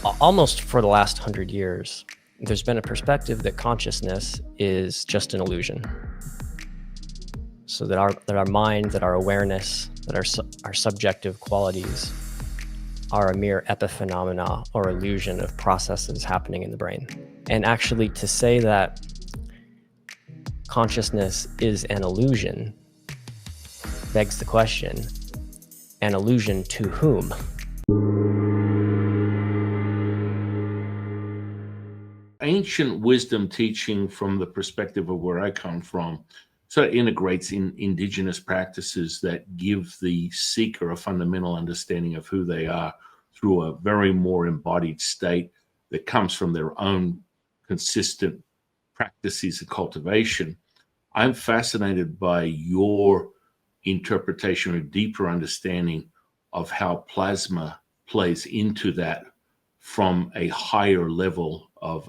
almost for the last 100 years, there's been a perspective that consciousness is just an illusion. So that our mind, that our awareness, that our subjective qualities are a mere epiphenomena or illusion of processes happening in the brain. And actually, to say that consciousness is an illusion begs the question, an illusion to whom? Ancient wisdom teaching, from the perspective of where I come from, sort of integrates in indigenous practices that give the seeker a fundamental understanding of who they are through a very more embodied state that comes from their own consistent practices of cultivation. I'm fascinated by your interpretation or deeper understanding of how plasma plays into that from a higher level of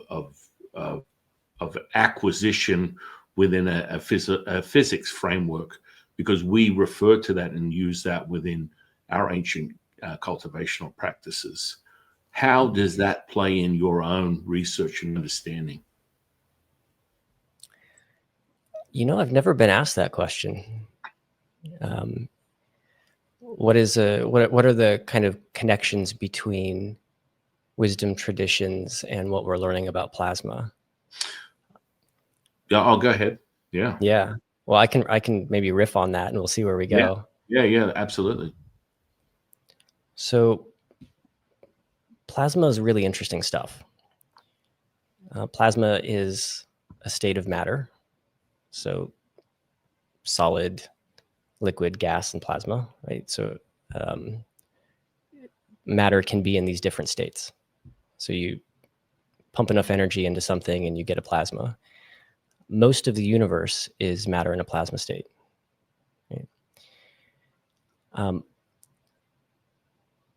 acquisition within a physics framework, because we refer to that and use that within our ancient cultivational practices. How does that play in your own research and understanding? I've never been asked that question. What are the kind of connections between wisdom traditions and what we're learning about plasma? Yeah, I'll go ahead. Yeah. Yeah. Well, I can maybe riff on that and we'll see where we Yeah. go. Yeah, absolutely. So plasma is really interesting stuff. Plasma is a state of matter. So solid, liquid, gas, and plasma, right? So matter can be in these different states. So you pump enough energy into something and you get a plasma. Most of the universe is matter in a plasma state. Right?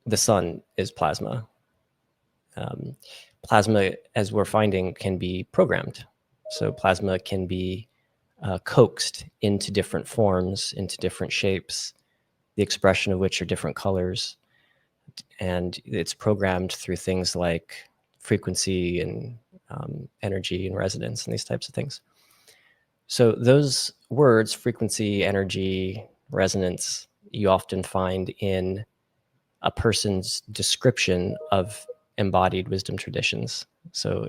The sun is plasma. Plasma, as we're finding, can be programmed. So plasma can be coaxed into different forms, into different shapes, the expression of which are different colors. And it's programmed through things like frequency and energy and resonance and these types of things. So those words, frequency, energy, resonance, you often find in a person's description of embodied wisdom traditions. So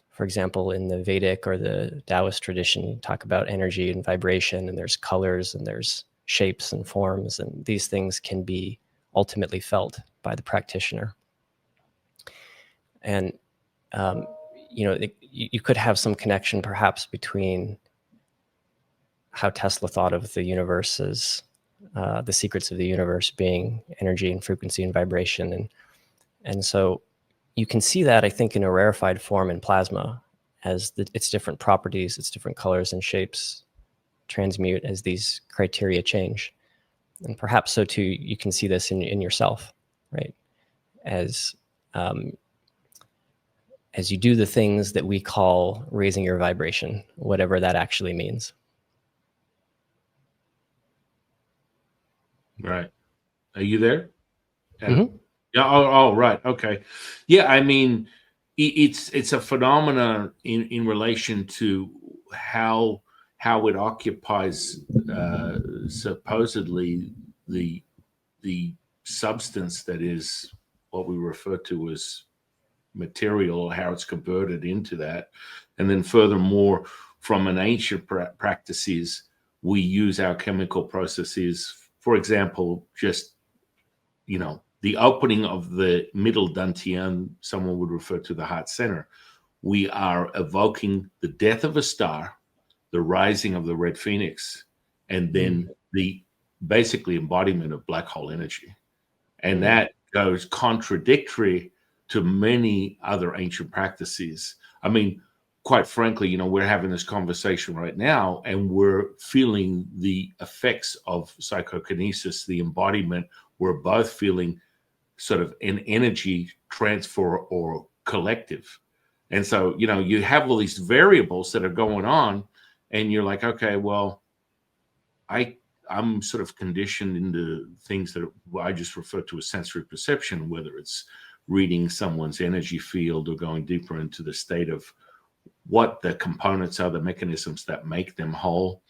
for example, in the Vedic or the Taoist tradition, you talk about energy and vibration, and there's colors and there's shapes and forms, and these things can be ultimately felt by the practitioner. And you could have some connection perhaps between how Tesla thought of the universe as the secrets of the universe being energy and frequency and vibration. And so you can see that, I think, in a rarefied form in plasma, as its different properties, its different colors and shapes transmute as these criteria change. And perhaps so too, you can see this in yourself, right? As you do the things that we call raising your vibration, whatever that actually means. Right. Are you there? Mm-hmm. Yeah. Oh, right. Okay. Yeah. I mean, it's a phenomenon in relation to how it occupies supposedly the the substance that is what we refer to as material, or how it's converted into that. And then furthermore, from an ancient practices, we use our chemical processes. For example, just the opening of the middle dantian, someone would refer to the heart center. We are evoking the death of a star, the rising of the red phoenix, and then the basically embodiment of black hole energy. And that goes contradictory to many other ancient practices. I mean, quite frankly, we're having this conversation right now and we're feeling the effects of psychokinesis, the embodiment. We're both feeling sort of an energy transfer or collective. And so, you have all these variables that are going on, and you're like, okay, well, I'm sort of conditioned into things that I just refer to as sensory perception, whether it's reading someone's energy field or going deeper into the state of what the components are, the mechanisms that make them whole,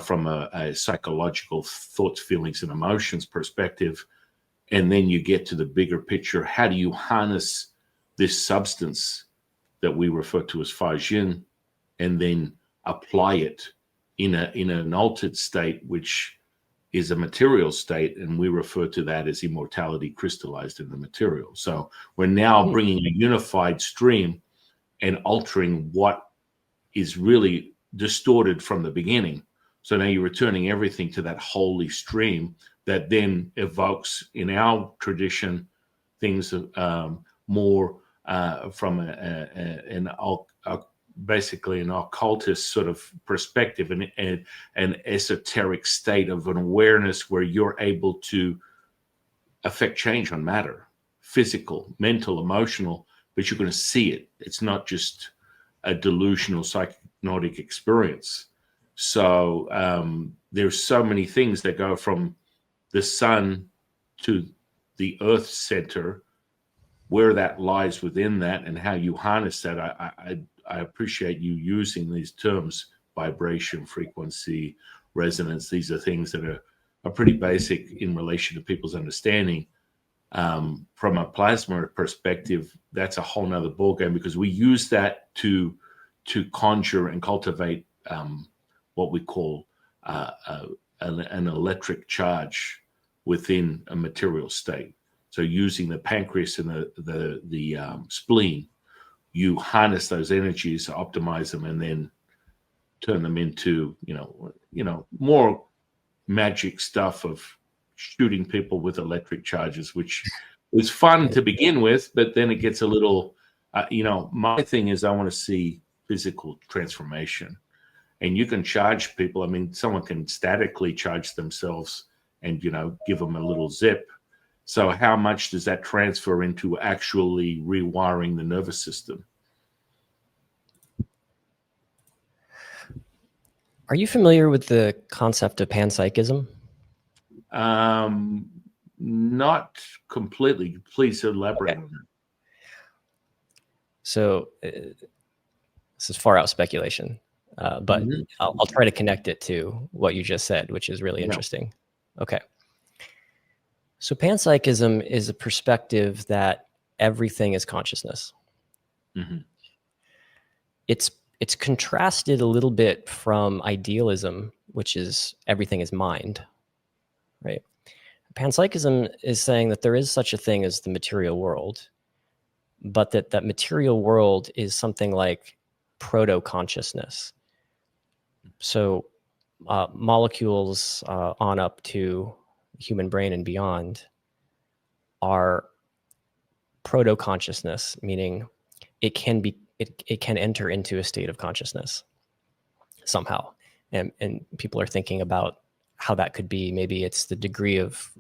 from a psychological thoughts, feelings, and emotions perspective. And then you get to the bigger picture. How do you harness this substance that we refer to as Faijin and then apply it in an altered state, which is a material state, and we refer to that as immortality crystallized in the material. So we're now bringing a unified stream and altering what is really distorted from the beginning. So now you're returning everything to that holy stream that then evokes, in our tradition, things more from basically an occultist sort of perspective, and an esoteric state of an awareness where you're able to affect change on matter, physical, mental, emotional, but you're going to see it. It's not just a delusional psychotic experience. So there's so many things that go from the sun to the earth center, where that lies within that and how you harness that. I appreciate you using these terms: vibration, frequency, resonance. These are things that are pretty basic in relation to people's understanding. From a plasma perspective, that's a whole nother ballgame, because we use that to conjure and cultivate what we call an electric charge within a material state. So using the pancreas and the spleen, you harness those energies, optimize them, and then turn them into more magic stuff of shooting people with electric charges, which is fun to begin with, but then it gets a little, my thing is I want to see physical transformation. And you can charge people. I mean, someone can statically charge themselves and, give them a little zip. So how much does that transfer into actually rewiring the nervous system? Are you familiar with the concept of panpsychism? Not completely. Please elaborate on that. So this is far out speculation, but I'll try to connect it to what you just said, which is really interesting. Okay. So panpsychism is a perspective that everything is consciousness. It's contrasted a little bit from idealism, which is everything is mind, right? Panpsychism is saying that there is such a thing as the material world, but that material world is something like proto-consciousness. So molecules on up to human brain and beyond are proto-consciousness, meaning it can enter into a state of consciousness somehow. And people are thinking about how that could be. Maybe it's the degree of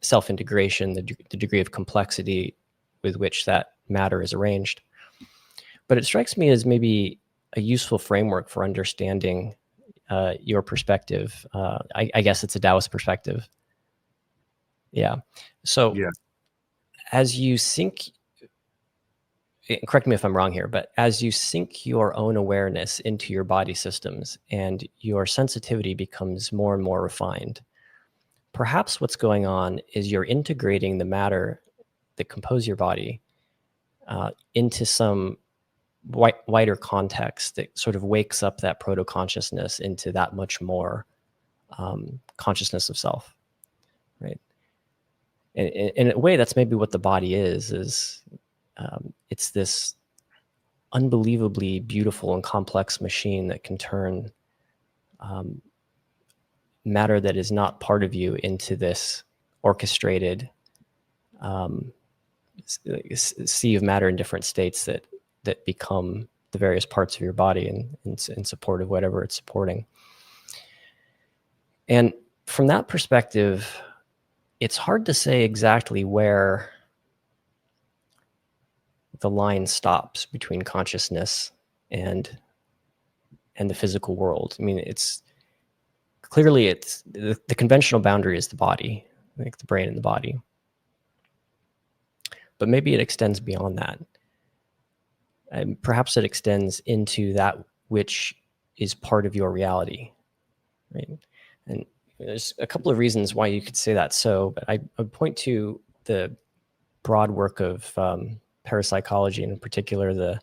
self-integration, the degree of complexity with which that matter is arranged. But it strikes me as maybe a useful framework for understanding your perspective. I guess it's a Taoist perspective. Yeah. So as you sink, correct me if I'm wrong here, but as you sink your own awareness into your body systems and your sensitivity becomes more and more refined, perhaps what's going on is you're integrating the matter that compose your body into some wider context that sort of wakes up that proto-consciousness into that much more consciousness of self, right? And in a way, that's maybe what the body is it's this unbelievably beautiful and complex machine that can turn matter that is not part of you into this orchestrated sea of matter in different states that become the various parts of your body in support of whatever it's supporting. And from that perspective, it's hard to say exactly where the line stops between consciousness and the physical world. I mean, it's clearly the conventional boundary is the body, like the brain and the body. but maybe it extends beyond that. And perhaps it extends into that which is part of your reality, right? And there's a couple of reasons why you could say that. So, but I would point to the broad work of parapsychology, and in particular the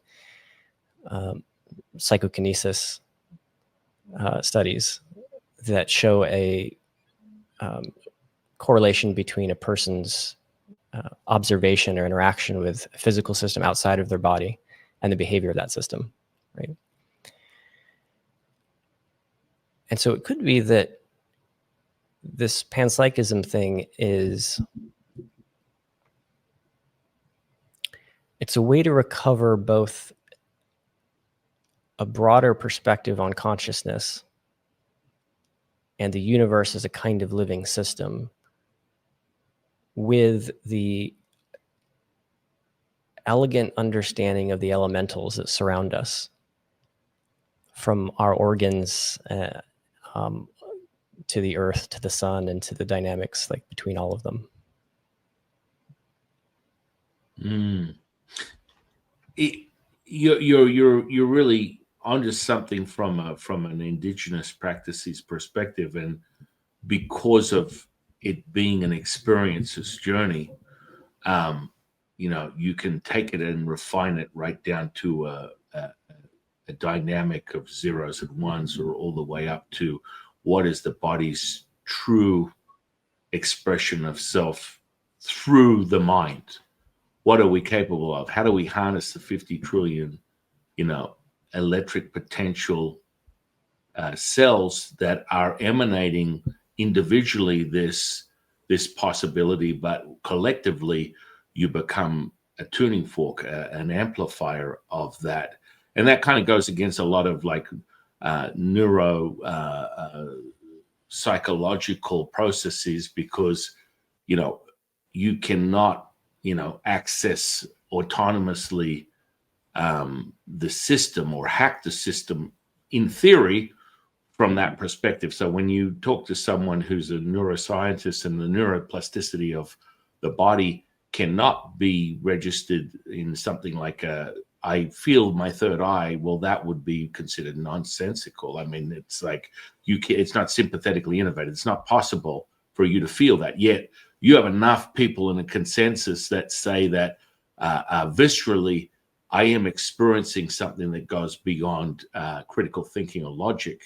psychokinesis studies that show a correlation between a person's observation or interaction with a physical system outside of their body and the behavior of that system, right? And so it could be that this panpsychism thing it's a way to recover both a broader perspective on consciousness and the universe as a kind of living system with the elegant understanding of the elementals that surround us, from our organs to the earth, to the sun, and to the dynamics like between all of them. You're really onto something from an indigenous practices perspective, and because of it being an experiences journey, you can take it and refine it right down to a dynamic of zeros and ones, or all the way up to what is the body's true expression of self through the mind. What are we capable of? How do we harness the 50 trillion, electric potential cells that are emanating individually this possibility, but collectively you become a tuning fork, an amplifier of that. And that kind of goes against a lot of like neuro psychological processes, because you cannot access autonomously the system or hack the system in theory from that perspective. So when you talk to someone who's a neuroscientist, and the neuroplasticity of the body cannot be registered in something like I feel my third eye, well, that would be considered nonsensical. I mean, it's like it's not sympathetically innovative. It's not possible for you to feel that. Yet you have enough people in a consensus that say that viscerally, I am experiencing something that goes beyond critical thinking or logic,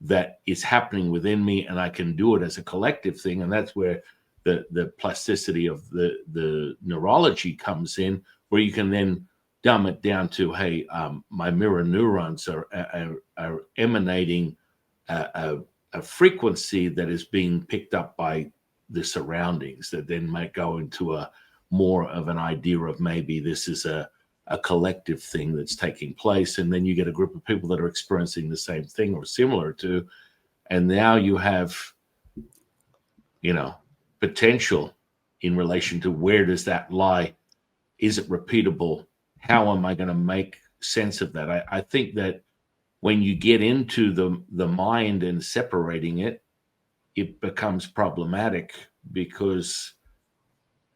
that is happening within me, and I can do it as a collective thing. And that's where the plasticity of the neurology comes in, where you can then dumb it down to, hey, my mirror neurons are emanating a frequency that is being picked up by the surroundings, that then might go into a more of an idea of maybe this is a collective thing that's taking place. And then you get a group of people that are experiencing the same thing or similar to, and now you have, potential in relation to where does that lie? Is it repeatable? How am I going to make sense of that? I think that when you get into the mind and separating it, it becomes problematic, because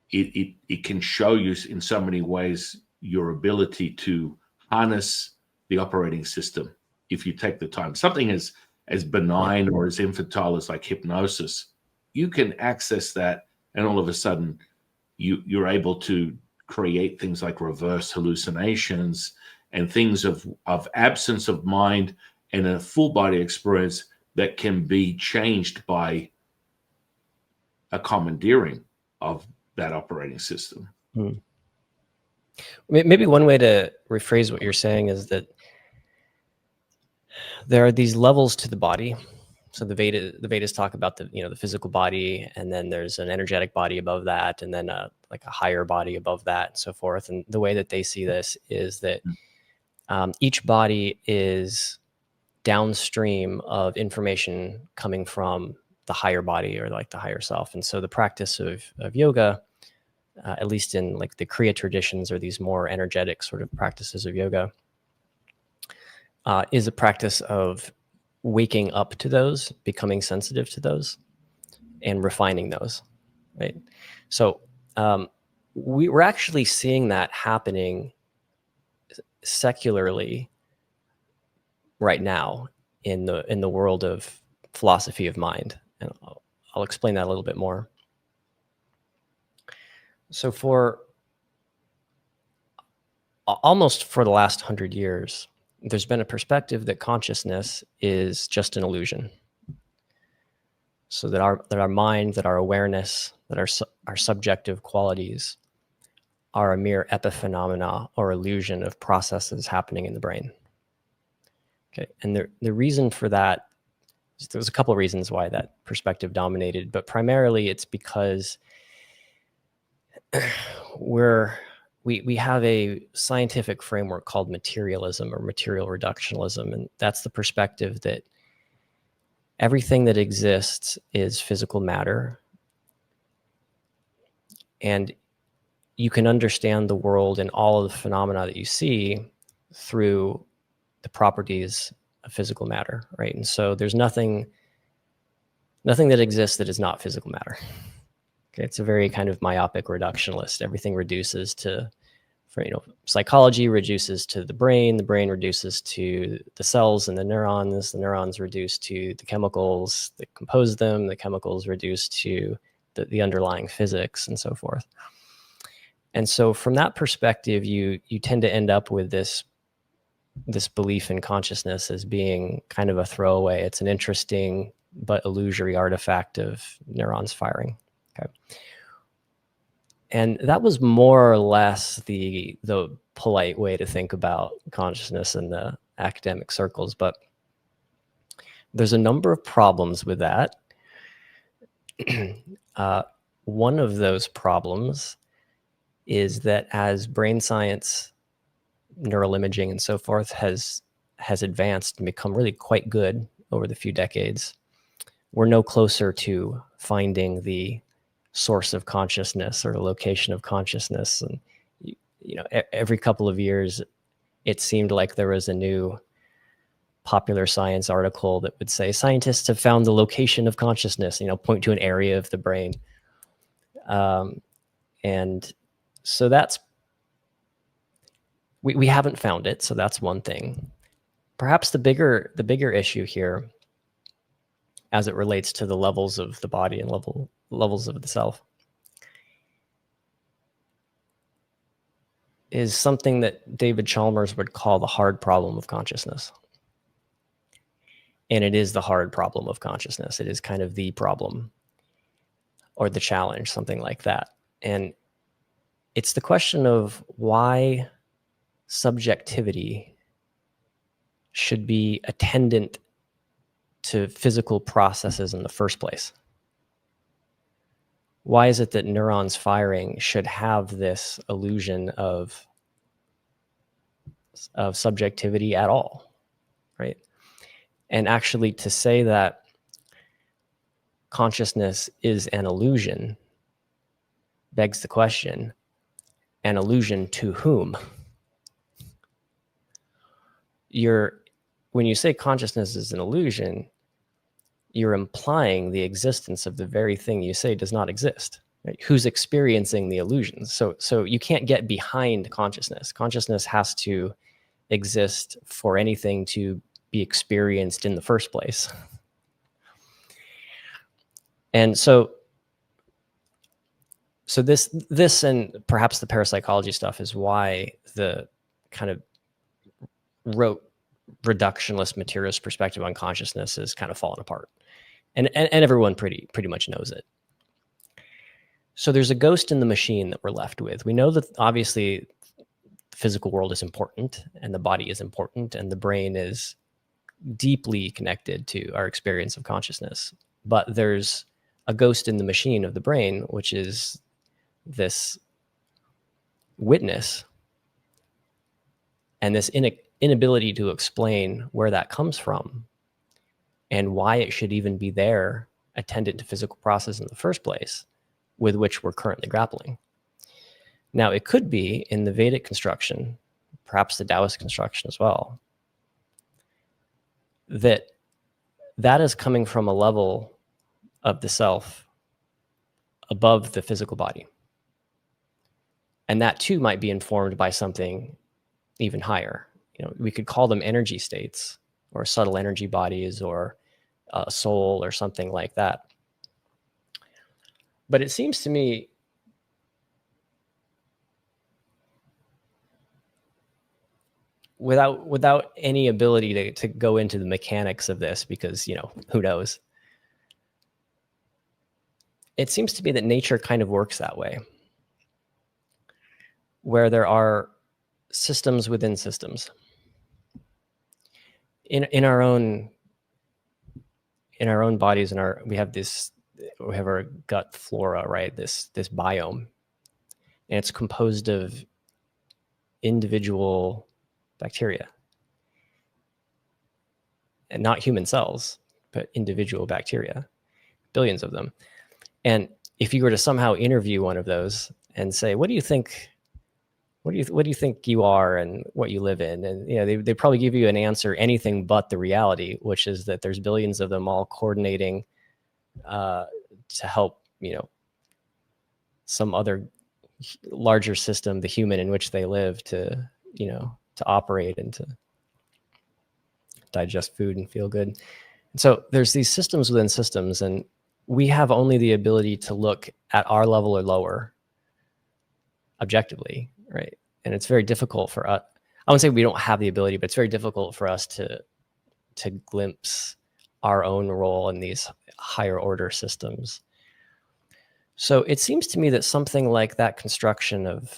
it can show you in so many ways your ability to harness the operating system if you take the time. Something as benign or as infantile as like hypnosis, you can access that, and all of a sudden you're able to create things like reverse hallucinations and things of absence of mind and a full body experience that can be changed by a commandeering of that operating system. Maybe one way to rephrase what you're saying is that there are these levels to the body. So the Vedas talk about the physical body, and then there's an energetic body above that, and then like a higher body above that, and so forth. And the way that they see this is that each body is downstream of information coming from the higher body, or like the higher self. And so the practice of yoga, at least in like the Kriya traditions, or these more energetic sort of practices of yoga, is a practice of waking up to those, becoming sensitive to those, and refining those, right? So we're actually seeing that happening secularly right now in the world of philosophy of mind, and I'll explain that a little bit more. So for almost for the last 100 years, there's been a perspective that consciousness is just an illusion. So that our mind, that our awareness, that our subjective qualities are a mere epiphenomena or illusion of processes happening in the brain. Okay, and the reason for that, there's a couple of reasons why that perspective dominated, but primarily it's because we have a scientific framework called materialism or material reductionism, and that's the perspective that everything that exists is physical matter, and you can understand the world and all of the phenomena that you see through the properties of physical matter, right? And so there's nothing that exists that is not physical matter. Okay, it's a very kind of myopic reductionalist. Everything reduces to, psychology reduces to the brain reduces to the cells and the neurons reduce to the chemicals that compose them, the chemicals reduce to the underlying physics and so forth. And so from that perspective, you tend to end up with this belief in consciousness as being kind of a throwaway. It's an interesting but illusory artifact of neurons firing. Okay. And that was more or less the polite way to think about consciousness in the academic circles, but there's a number of problems with that. One of those problems is that as brain science, neural imaging, and so forth has advanced and become really quite good over the few decades, we're no closer to finding the source of consciousness or the location of consciousness. And every couple of years, it seemed like there was a new popular science article that would say scientists have found the location of consciousness, point to an area of the brain. And so that's, we haven't found it. So that's one thing. Perhaps the bigger issue here, as it relates to the levels of the body and levels of the self, is something that David Chalmers would call the hard problem of consciousness. And it is the hard problem of consciousness. It is kind of the problem or the challenge, something like that. And it's the question of why subjectivity should be attendant to physical processes in the first place. Why is it that neurons firing should have this illusion of subjectivity at all, right? And actually to say that consciousness is an illusion begs the question, an illusion to whom? When you say consciousness is an illusion, you're implying the existence of the very thing you say does not exist. Right? Who's experiencing the illusions? So you can't get behind consciousness. Consciousness has to exist for anything to be experienced in the first place. And so this and perhaps the parapsychology stuff is why the kind of rote reductionist materialist perspective on consciousness is kind of fallen apart. And everyone pretty much knows it. So there's a ghost in the machine that we're left with. We know that obviously the physical world is important and the body is important and the brain is deeply connected to our experience of consciousness. But there's a ghost in the machine of the brain, which is this witness and this inability to explain where that comes from and why it should even be there attendant to physical process in the first place, with which we're currently grappling. Now, it could be in the Vedic construction, perhaps the Taoist construction as well, that is coming from a level of the self above the physical body. And that too might be informed by something even higher. We could call them energy states or subtle energy bodies or a soul or something like that. But it seems to me without any ability to go into the mechanics of this, because who knows, it seems to me that nature kind of works that way, where there are systems within systems. In our own bodies, we have our gut flora, right? This biome, and it's composed of individual bacteria, and not human cells, but individual bacteria, billions of them. And if you were to somehow interview one of those and say, what do you think you are and what you live in? And they probably give you an answer, anything but the reality, which is that there's billions of them all coordinating to help some other larger system, the human in which they live, to operate and to digest food and feel good. And so there's these systems within systems, and we have only the ability to look at our level or lower objectively, right? And it's very difficult for us. I wouldn't say we don't have the ability, but it's very difficult for us to glimpse our own role in these higher order systems. So it seems to me that something like that construction of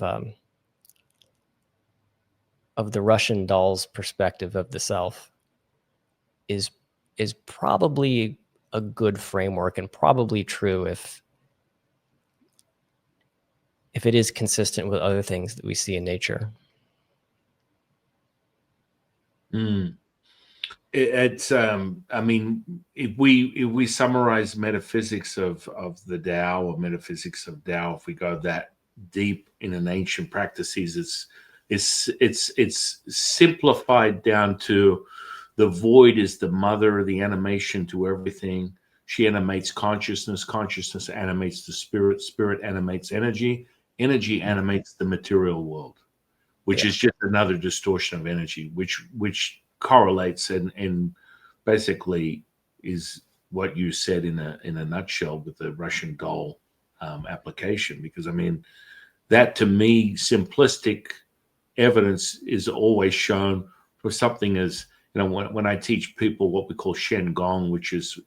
the Russian doll's perspective of the self is probably a good framework, and probably true if it is consistent with other things that we see in nature. It's I mean, if we summarize metaphysics of the Tao, or metaphysics of Tao, if we go that deep in an ancient practices, it's simplified down to the void is the mother, the animation to everything. She animates consciousness. Consciousness animates the spirit. Spirit animates energy. Energy animates the material world, which is just another distortion of energy, which correlates and basically is what you said in a nutshell with the Russian doll application. Because I mean, that to me, simplistic evidence is always shown for something as, when I teach people what we call Shen Gong, which is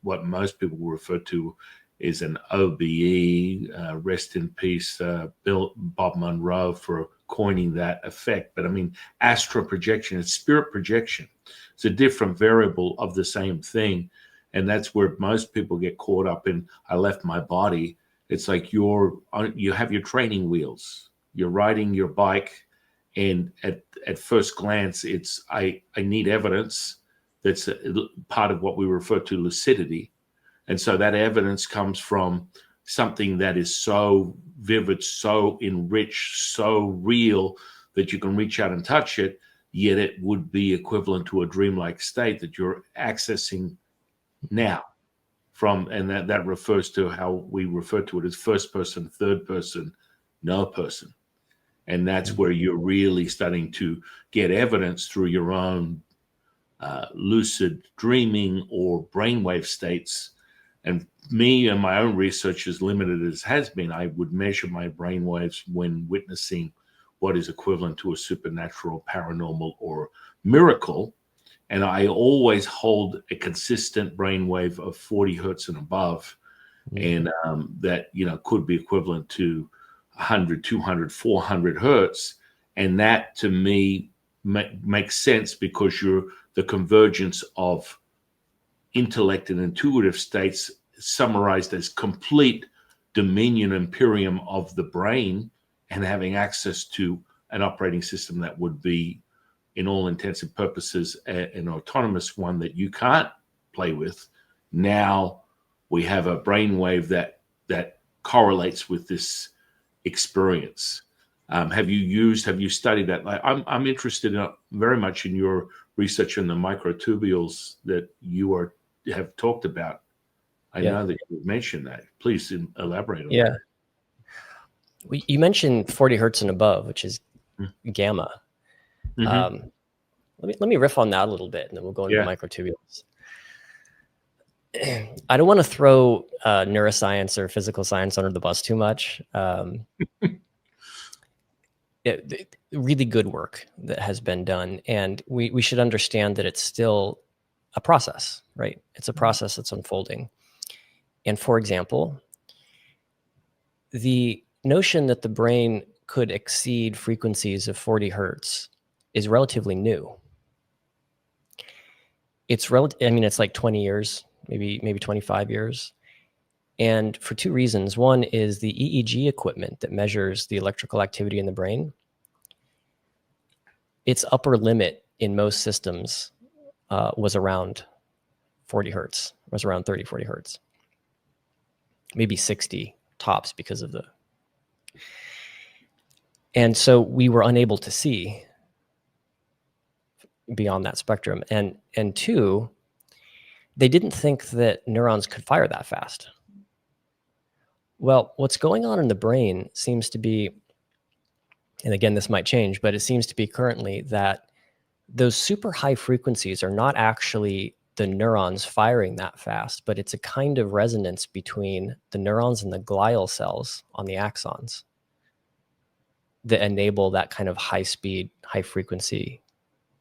what most people will refer to is an OBE, rest in peace, Bob Monroe, for coining that effect. But I mean, astral projection, it's spirit projection. It's a different variable of the same thing. And that's where most people get caught up in, I left my body. It's like you have your training wheels, you're riding your bike, and at first glance, it's I need evidence. That's part of what we refer to lucidity. And so that evidence comes from something that is so vivid, so enriched, so real that you can reach out and touch it, yet it would be equivalent to a dreamlike state that you're accessing now. And that refers to how we refer to it as first person, third person, no person. And that's where you're really starting to get evidence through your own lucid dreaming or brainwave states. And me and my own research, as limited as has been, I would measure my brainwaves when witnessing what is equivalent to a supernatural, paranormal, or miracle. And I always hold a consistent brainwave of 40 hertz and above. And that, could be equivalent to 100, 200, 400 hertz. And that to me makes sense, because you're the convergence of intellect and intuitive states summarized as complete dominion imperium of the brain, and having access to an operating system that would be, in all intents and purposes, an autonomous one that you can't play with. Now we have a brainwave that correlates with this experience. Have you studied that? I'm interested very much in your research in the microtubules that you have talked about. I know that you mentioned that. Please elaborate on that. You mentioned 40 hertz and above, which is gamma. Mm-hmm. Let me riff on that a little bit, and then we'll go into Yeah. microtubules. I don't want to throw neuroscience or physical science under the bus too much. Really good work that has been done, and we should understand that it's still a process, right? It's a process that's unfolding. And for example, the notion that the brain could exceed frequencies of 40 hertz is relatively new. It's it's like 20 years, maybe 25 years. And for two reasons. One is the EEG equipment that measures the electrical activity in the brain. Its upper limit in most systems was around 40 hertz, was around 30, 40 hertz, maybe 60 tops because of the. And so we were unable to see beyond that spectrum. And two, they didn't think that neurons could fire that fast. Well, what's going on in the brain seems to be, and again, this might change, but it seems to be currently that those super high frequencies are not actually the neurons firing that fast, but it's a kind of resonance between the neurons and the glial cells on the axons that enable that kind of high speed, high frequency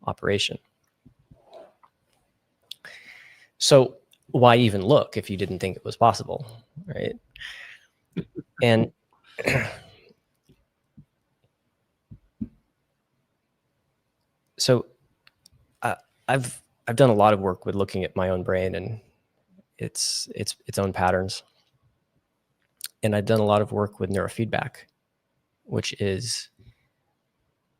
operation. So why even look if you didn't think it was possible, right? And so I've done a lot of work with looking at my own brain and its own patterns. And I've done a lot of work with neurofeedback, which is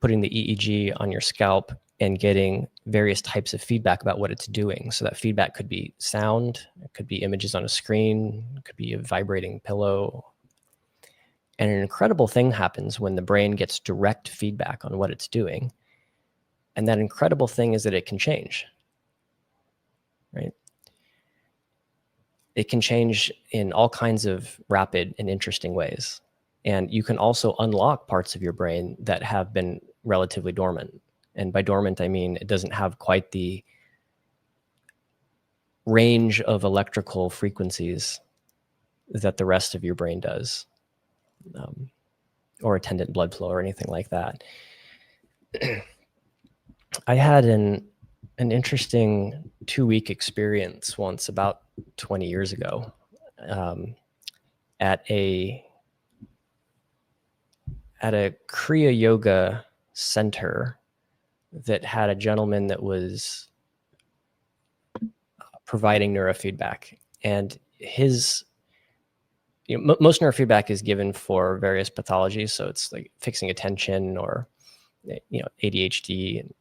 putting the EEG on your scalp and getting various types of feedback about what it's doing. So that feedback could be sound, it could be images on a screen, it could be a vibrating pillow. And an incredible thing happens when the brain gets direct feedback on what it's doing. And that incredible thing is that it can change, right? It can change in all kinds of rapid and interesting ways. And you can also unlock parts of your brain that have been relatively dormant. And by dormant, I mean it doesn't have quite the range of electrical frequencies that the rest of your brain does, or attendant blood flow or anything like that. I had an interesting 2-week experience once about 20 years ago at a Kriya Yoga center that had a gentleman that was providing neurofeedback. And his, most neurofeedback is given for various pathologies. So it's like fixing attention or, ADHD and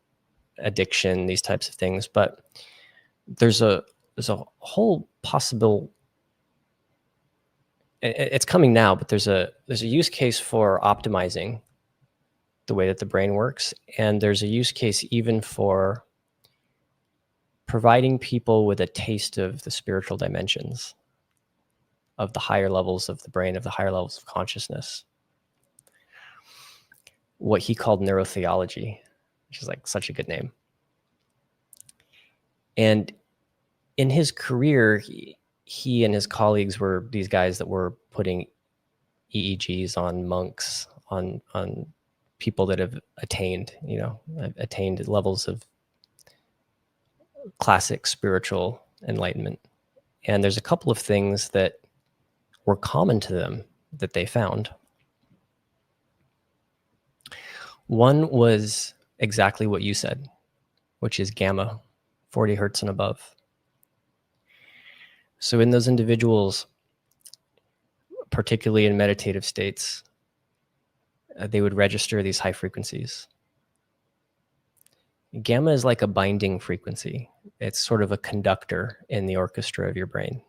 addiction, these types of things. But there's a whole possible, it's coming now, but there's a use case for optimizing the way that the brain works. And there's a use case even for providing people with a taste of the spiritual dimensions of the higher levels of the brain, of the higher levels of consciousness. What he called neurotheology, which is like such a good name. And in his career, he and his colleagues were these guys that were putting EEGs on monks, on people that have attained levels of classic spiritual enlightenment. And there's a couple of things that were common to them that they found. One was exactly what you said, which is gamma, 40 hertz and above. So in those individuals, particularly in meditative states, they would register these high frequencies. Gamma is like a binding frequency. It's sort of a conductor in the orchestra of your brain.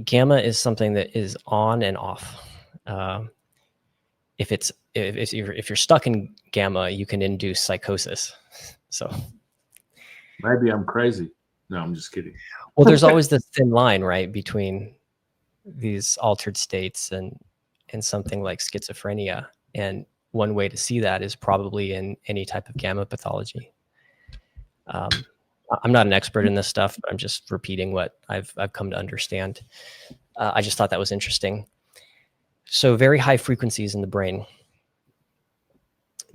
Gamma is something that is on and off. If you're stuck in gamma, you can induce psychosis. So maybe I'm crazy. No, I'm just kidding. Well, there's always this thin line, right, between these altered states and something like schizophrenia. And one way to see that is probably in any type of gamma pathology. I'm not an expert in this stuff, but I'm just repeating what I've come to understand. I just thought that was interesting. So very high frequencies in the brain.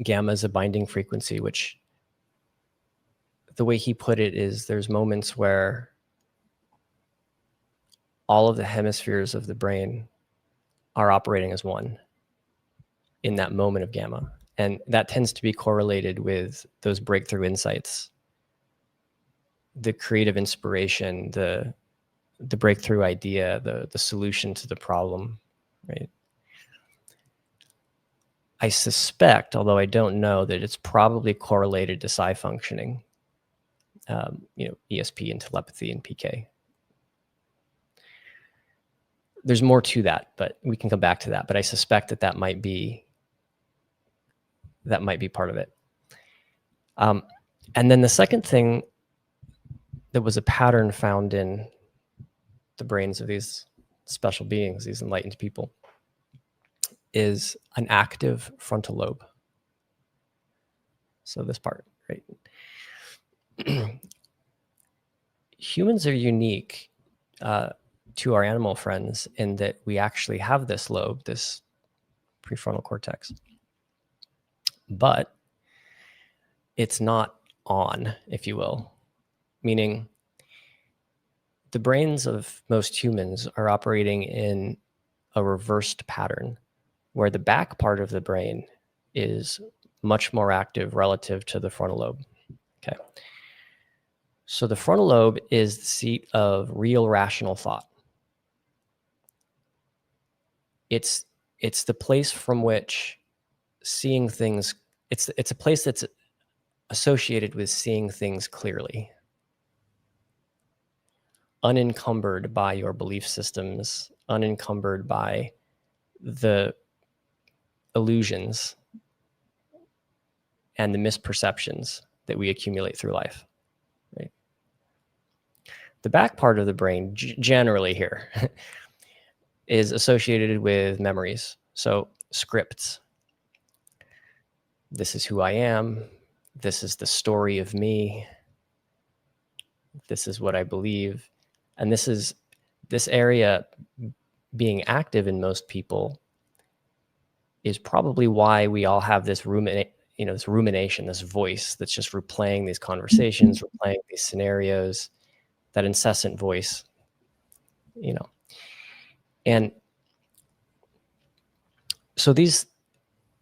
Gamma is a binding frequency, which the way he put it is there's moments where all of the hemispheres of the brain are operating as one in that moment of gamma. And that tends to be correlated with those breakthrough insights, the creative inspiration, the breakthrough idea, the solution to the problem, right? I suspect, although I don't know, that it's probably correlated to psi functioning, ESP and telepathy and PK. There's more to that, but we can come back to that. But I suspect that might be part of it. And then the second thing that was a pattern found in the brains of these special beings, these enlightened people, is an active frontal lobe. So this part, right? Humans are unique to our animal friends in that we actually have this lobe, this prefrontal cortex, but it's not on, if you will, meaning the brains of most humans are operating in a reversed pattern where the back part of the brain is much more active relative to the frontal lobe. Okay. So the frontal lobe is the seat of real rational thought. It's the place from which seeing things, it's a place that's associated with seeing things clearly, unencumbered by your belief systems, unencumbered by the illusions and the misperceptions that we accumulate through life. Right? The back part of the brain, generally here, is associated with memories. So scripts. This is who I am. This is the story of me. This is what I believe. And this area being active in most people is probably why we all have this rumination, this voice that's just replaying these conversations, replaying these scenarios, that incessant voice, And so these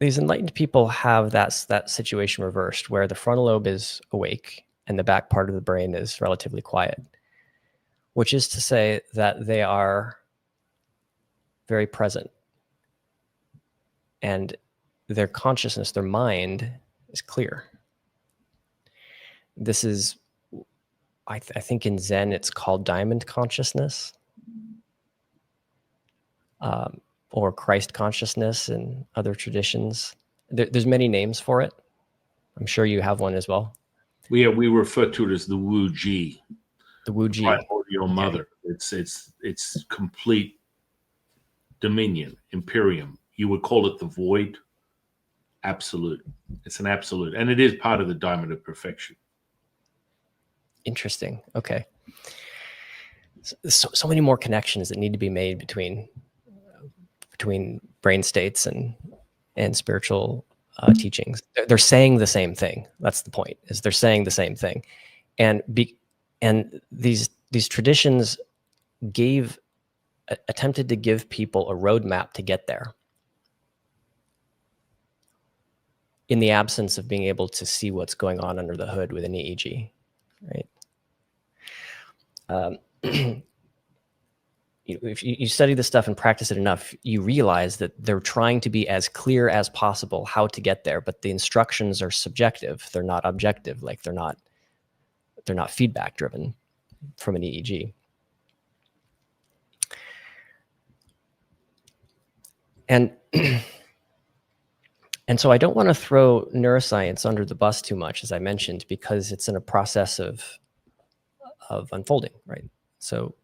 enlightened people have that situation reversed, where the frontal lobe is awake and the back part of the brain is relatively quiet, which is to say that they are very present. And their consciousness, their mind is clear. This is, I think in Zen, it's called diamond consciousness, or Christ consciousness in other traditions. There's many names for it. I'm sure you have one as well. We refer to it as the Wu Ji. The Wu Ji. Primordial mother. It's complete dominion, imperium. You would call it the void. Absolute. It's an absolute. And it is part of the diamond of perfection. Interesting. Okay. So many more connections that need to be made between brain states and spiritual teachings. They're saying the same thing. That's the point, is they're saying the same thing. And these traditions attempted to give people a roadmap to get there, in the absence of being able to see what's going on under the hood with an EEG, right? If you study this stuff and practice it enough, you realize that they're trying to be as clear as possible how to get there, but the instructions are subjective. They're not objective. Like they're not feedback driven from an EEG. And so I don't want to throw neuroscience under the bus too much, as I mentioned, because it's in a process of unfolding, right? So,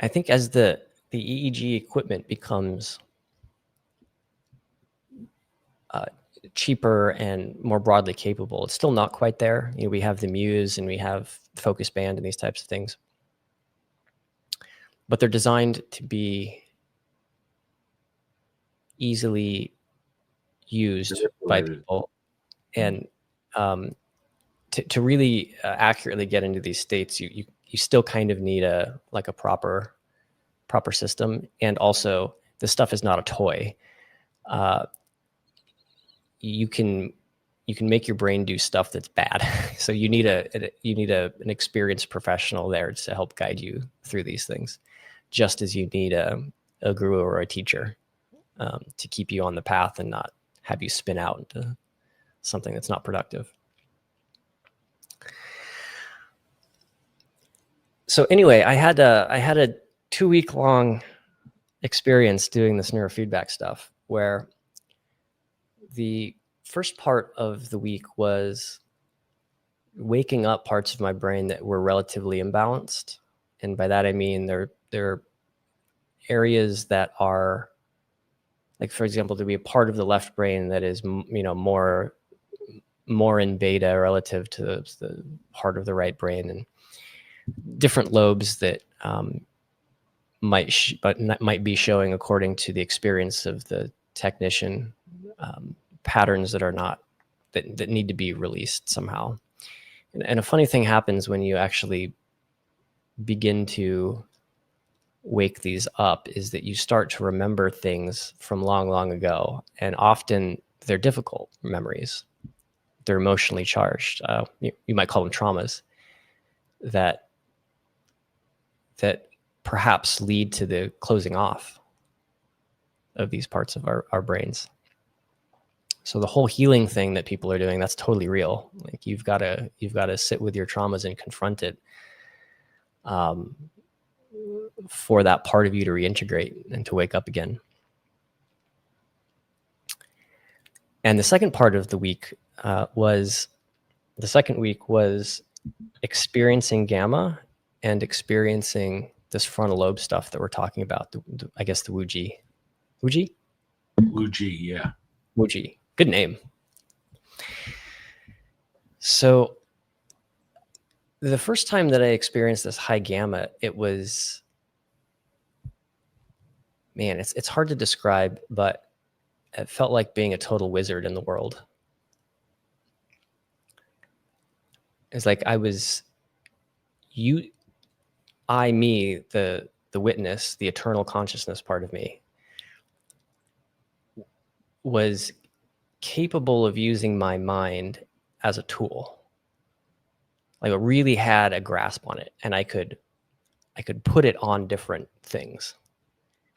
I think as the EEG equipment becomes cheaper and more broadly capable, it's still not quite there. You know, we have the Muse and we have Focus Band and these types of things, but they're designed to be easily used by people, and to really accurately get into these states, you still kind of need a proper system. And also, this stuff is not a toy. You can make your brain do stuff that's bad. So you need an experienced professional there to help guide you through these things, just as you need a guru or a teacher to keep you on the path and not have you spin out into something that's not productive. So anyway, I had a 2-week-long experience doing this neurofeedback stuff, where the first part of the week was waking up parts of my brain that were relatively imbalanced. And by that, I mean, there are areas that are, like, for example, there'd be a part of the left brain that is, more in beta relative to the part of the right brain, and different lobes that might be showing, according to the experience of the technician, patterns that are not, that need to be released somehow. And a funny thing happens when you actually begin to wake these up, is that you start to remember things from long, long ago. And often they're difficult memories. They're emotionally charged. You might call them traumas that perhaps lead to the closing off of these parts of our brains. So the whole healing thing that people are doing, that's totally real. Like, you've got to sit with your traumas and confront it, for that part of you to reintegrate and to wake up again. And the second part of the week was experiencing gamma and experiencing this frontal lobe stuff that we're talking about. I guess the Wuji. Wuji, yeah. Wuji. Good name. So the first time that I experienced this high gamma, it was, man, it's hard to describe, but it felt like being a total wizard in the world. It's like I was, me, the witness, the eternal consciousness part of me, was capable of using my mind as a tool. Like, I really had a grasp on it, and I could put it on different things,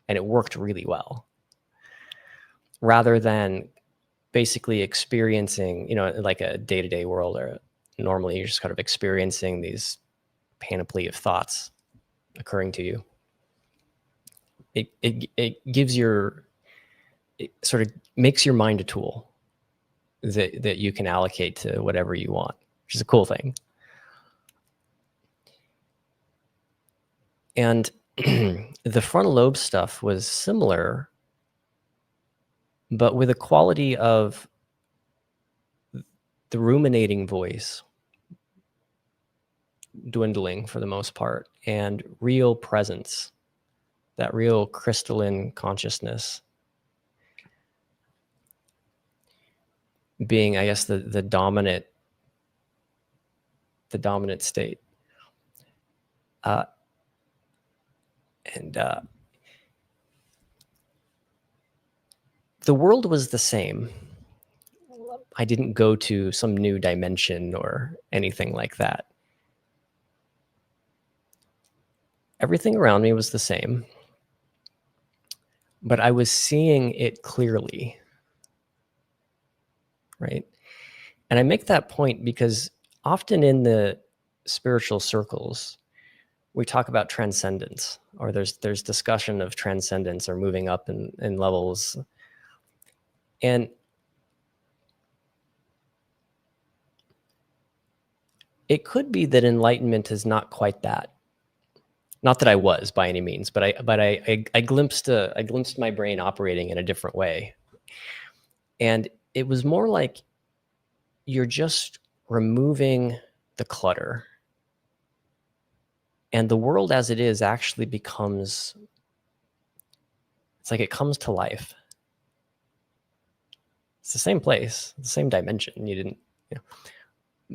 and it worked really well, rather than basically experiencing, like a day-to-day world, or normally you're just kind of experiencing these panoply of thoughts occurring to you. It gives it sort of makes your mind a tool that you can allocate to whatever you want, which is a cool thing. And the frontal lobe stuff was similar, but with a quality of the ruminating voice dwindling for the most part, and real presence, that real crystalline consciousness being, I guess, the dominant state. The world was the same. I didn't go to some new dimension or anything like that. Everything around me was the same, but I was seeing it clearly, right? And I make that point because often in the spiritual circles, we talk about transcendence, or there's discussion of transcendence or moving up in levels. And it could be that enlightenment is not quite that. Not that I was by any means, but I glimpsed my brain operating in a different way. And it was more like you're just removing the clutter, and the world as it is actually becomes, it's like it comes to life. It's the same place, the same dimension. You didn't, you know,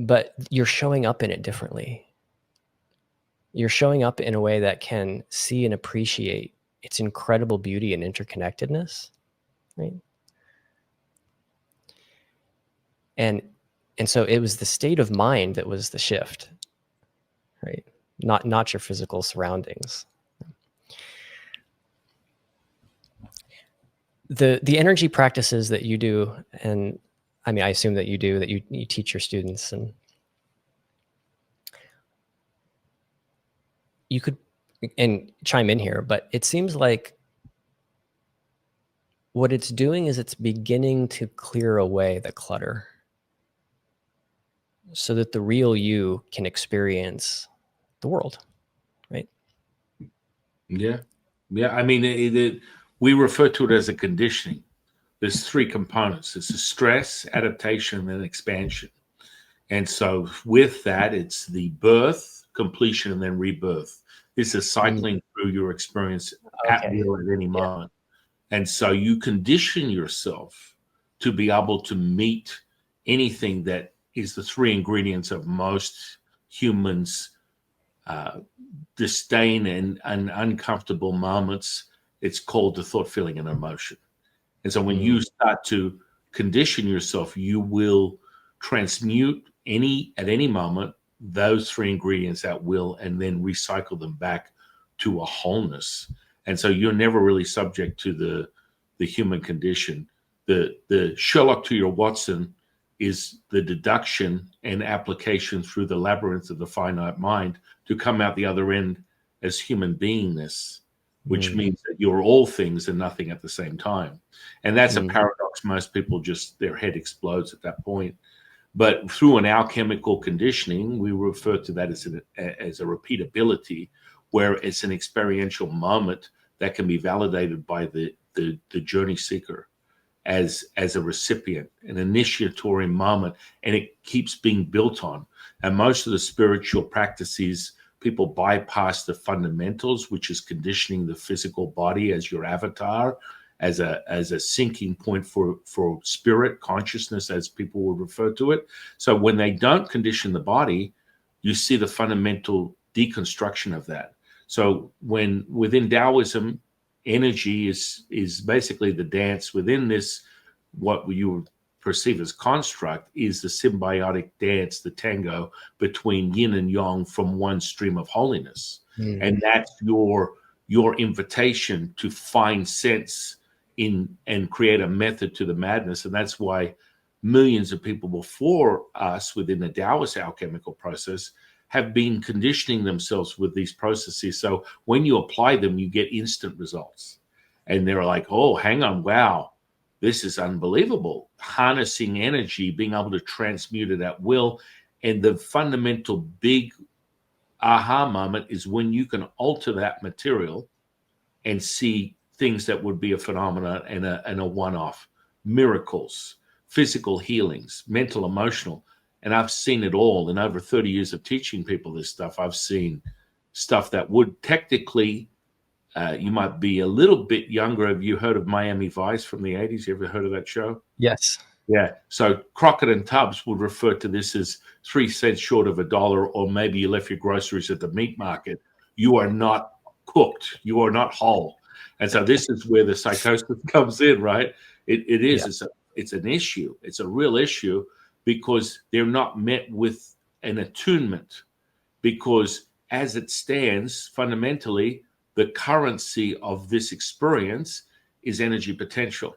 but you're showing up in it differently. You're showing up in a way that can see and appreciate its incredible beauty and interconnectedness, right? And so it was the state of mind that was the shift, right? Not your physical surroundings. The energy practices that you do, and I mean, I assume that you do, that you teach your students, and you could and chime in here, but it seems like what it's doing is it's beginning to clear away the clutter so that the real you can experience the world, right? Yeah. Yeah. I mean, we refer to it as a conditioning. There's three components. It's a stress, adaptation, and expansion. And so with that, it's the birth, completion, and then rebirth. This is cycling through your experience at will at any moment. And so you condition yourself to be able to meet anything that is the three ingredients of most humans' disdain and uncomfortable moments. It's called the thought, feeling, and emotion. And so when you start to condition yourself, you will transmute at any moment those three ingredients at will, and then recycle them back to a wholeness. And so you're never really subject to the human condition. The Sherlock to your Watson is the deduction and application through the labyrinth of the finite mind to come out the other end as human beingness, which means that you're all things and nothing at the same time. And that's a paradox. Most people their head explodes at that point. But through an alchemical conditioning, we refer to that as a repeatability, where it's an experiential moment that can be validated by the journey seeker as a recipient, an initiatory moment, and it keeps being built on. And most of the spiritual practices, people bypass the fundamentals, which is conditioning the physical body as your avatar, as a sinking point for spirit consciousness, as people would refer to it. So when they don't condition the body, you see the fundamental deconstruction of that. So when within Taoism, energy is basically the dance within this, what you would perceive as construct, is the symbiotic dance, the tango between yin and yang from one stream of holiness. And that's your invitation to find sense in and create a method to the madness. And that's why millions of people before us within the Taoist alchemical process have been conditioning themselves with these processes. So when you apply them, you get instant results. And they're like, oh, hang on, wow, this is unbelievable. Harnessing energy, being able to transmute it at will. And the fundamental big aha moment is when you can alter that material and see things that would be a phenomenon and a one-off. Miracles, physical healings, mental, emotional. And I've seen it all. In over 30 years of teaching people this stuff, I've seen stuff that would technically, you might be a little bit younger. Have you heard of Miami Vice from the 80s? You ever heard of that show? Yes. Yeah. So Crockett and Tubbs would refer to this as 3 cents short of $1, or maybe you left your groceries at the meat market. You are not cooked. You are not whole. And so this is where the psychosis comes in, right? It is. Yeah. It's an issue. It's a real issue, because they're not met with an attunement. Because as it stands, fundamentally, the currency of this experience is energy potential.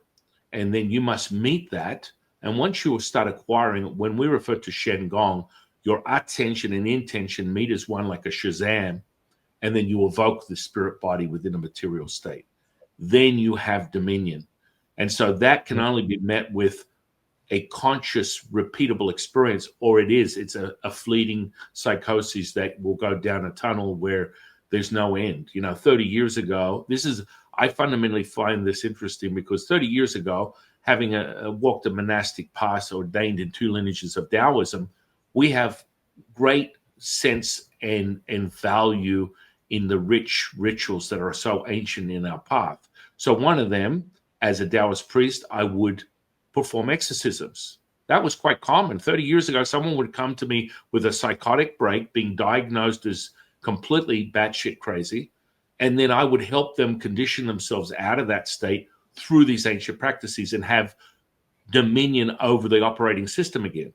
And then you must meet that. And once you start acquiring, when we refer to Shen Gong, your attention and intention meet as one, like a Shazam, and then you evoke the spirit body within a material state. Then you have dominion. And so that can only be met with a conscious, repeatable experience, or it's a fleeting psychosis that will go down a tunnel where there's no end. 30 years ago, I fundamentally find this interesting because 30 years ago, having walked a monastic path ordained in 2 lineages of Taoism, we have great sense and value in the rich rituals that are so ancient in our path. So one of them, as a Taoist priest, I would perform exorcisms. That was quite common. 30 years ago, someone would come to me with a psychotic break, being diagnosed as completely batshit crazy, and then I would help them condition themselves out of that state through these ancient practices and have dominion over the operating system again.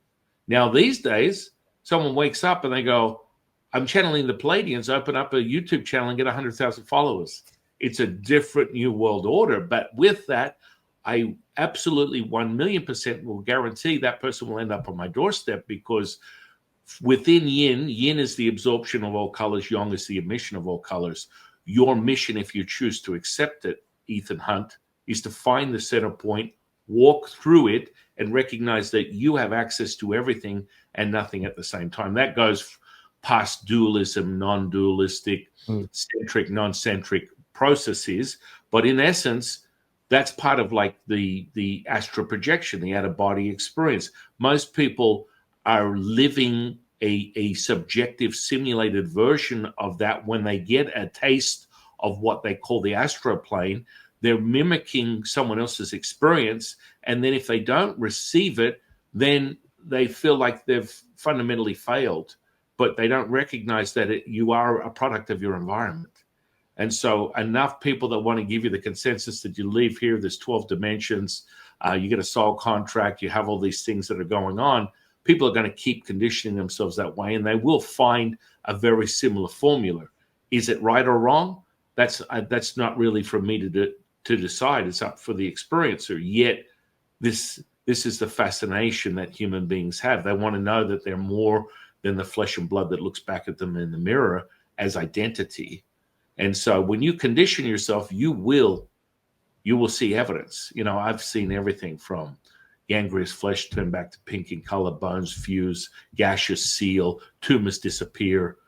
Now, these days, someone wakes up and they go, I'm channeling the Palladians, open up a YouTube channel and get 100,000 followers. It's a different new world order. But with that, I absolutely 1,000,000% will guarantee that person will end up on my doorstep, because within yin is the absorption of all colors, yang is the emission of all colors. Your mission, if you choose to accept it, Ethan Hunt, is to find the center point, walk through it, and recognize that you have access to everything and nothing at the same time. That goes past dualism, non-dualistic, centric, non-centric processes. But in essence, that's part of like the astral projection, the out-of-body experience. Most people are living a subjective simulated version of that. When they get a taste of what they call the astral plane, they're mimicking someone else's experience. And then if they don't receive it, then they feel like they've fundamentally failed, but they don't recognize that you are a product of your environment. And so enough people that want to give you the consensus that you leave here, there's 12 dimensions, you get a soul contract, you have all these things that are going on. People are going to keep conditioning themselves that way, and they will find a very similar formula. Is it right or wrong? That's not really for me to decide. It's up for the experiencer. Yet this is the fascination that human beings have. They want to know that they're more than the flesh and blood that looks back at them in the mirror as identity. And so when you condition yourself, you will see evidence. I've seen everything from gangrenous flesh turn back to pink in color, bones fuse, gaseous seal, tumors disappear,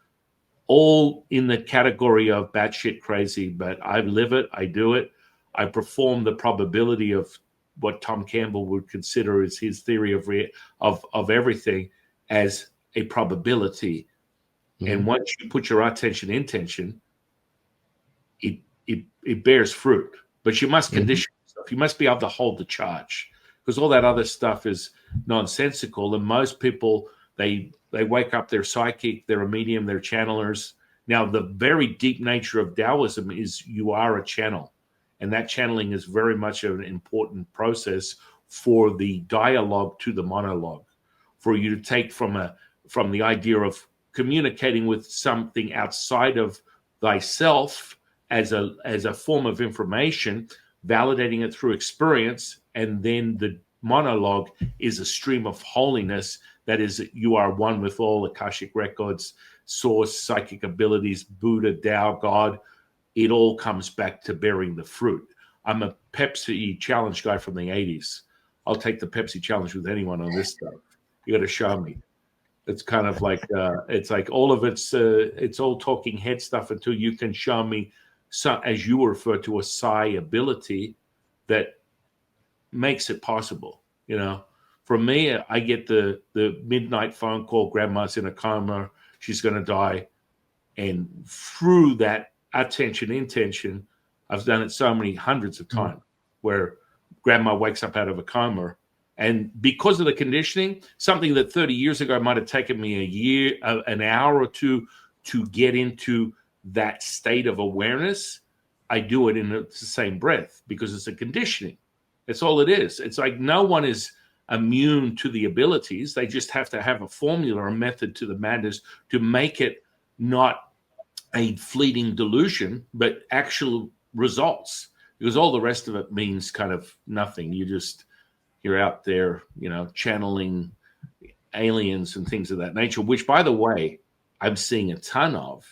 all in the category of batshit crazy. But I live it, I do it. I perform the probability of what Tom Campbell would consider as his theory of everything as a probability. Mm-hmm. And once you put your attention intention, it bears fruit. But you must condition yourself. You must be able to hold the charge, because all that other stuff is nonsensical. And most people, they wake up, they're psychic, they're a medium, they're channelers. Now, the very deep nature of Taoism is you are a channel. And that channeling is very much an important process for the dialogue to the monologue, for you to take from the idea of communicating with something outside of thyself as a form of information, validating it through experience, and then the monologue is a stream of holiness. That is, you are one with all Akashic records, source, psychic abilities, Buddha, Tao, God. It all comes back to bearing the fruit. I'm a Pepsi challenge guy from the 80s. I'll take the Pepsi challenge with anyone on this stuff. You got to show me. It's kind of like, it's like all of it's all talking head stuff until you can show me, as you refer to, a psi ability that makes it possible. For me, I get the midnight phone call, grandma's in a coma, she's going to die. And through that attention, intention, I've done it so many hundreds of times where grandma wakes up out of a coma. And because of the conditioning, something that 30 years ago might have taken me a year, an hour or two to get into that state of awareness, I do it in the same breath because it's a conditioning. That's all it is. It's like no one is immune to the abilities. They just have to have a formula, a method to the madness to make it not a fleeting delusion, but actual results, because all the rest of it means kind of nothing. You're out there, channeling aliens and things of that nature, which, by the way, I'm seeing a ton of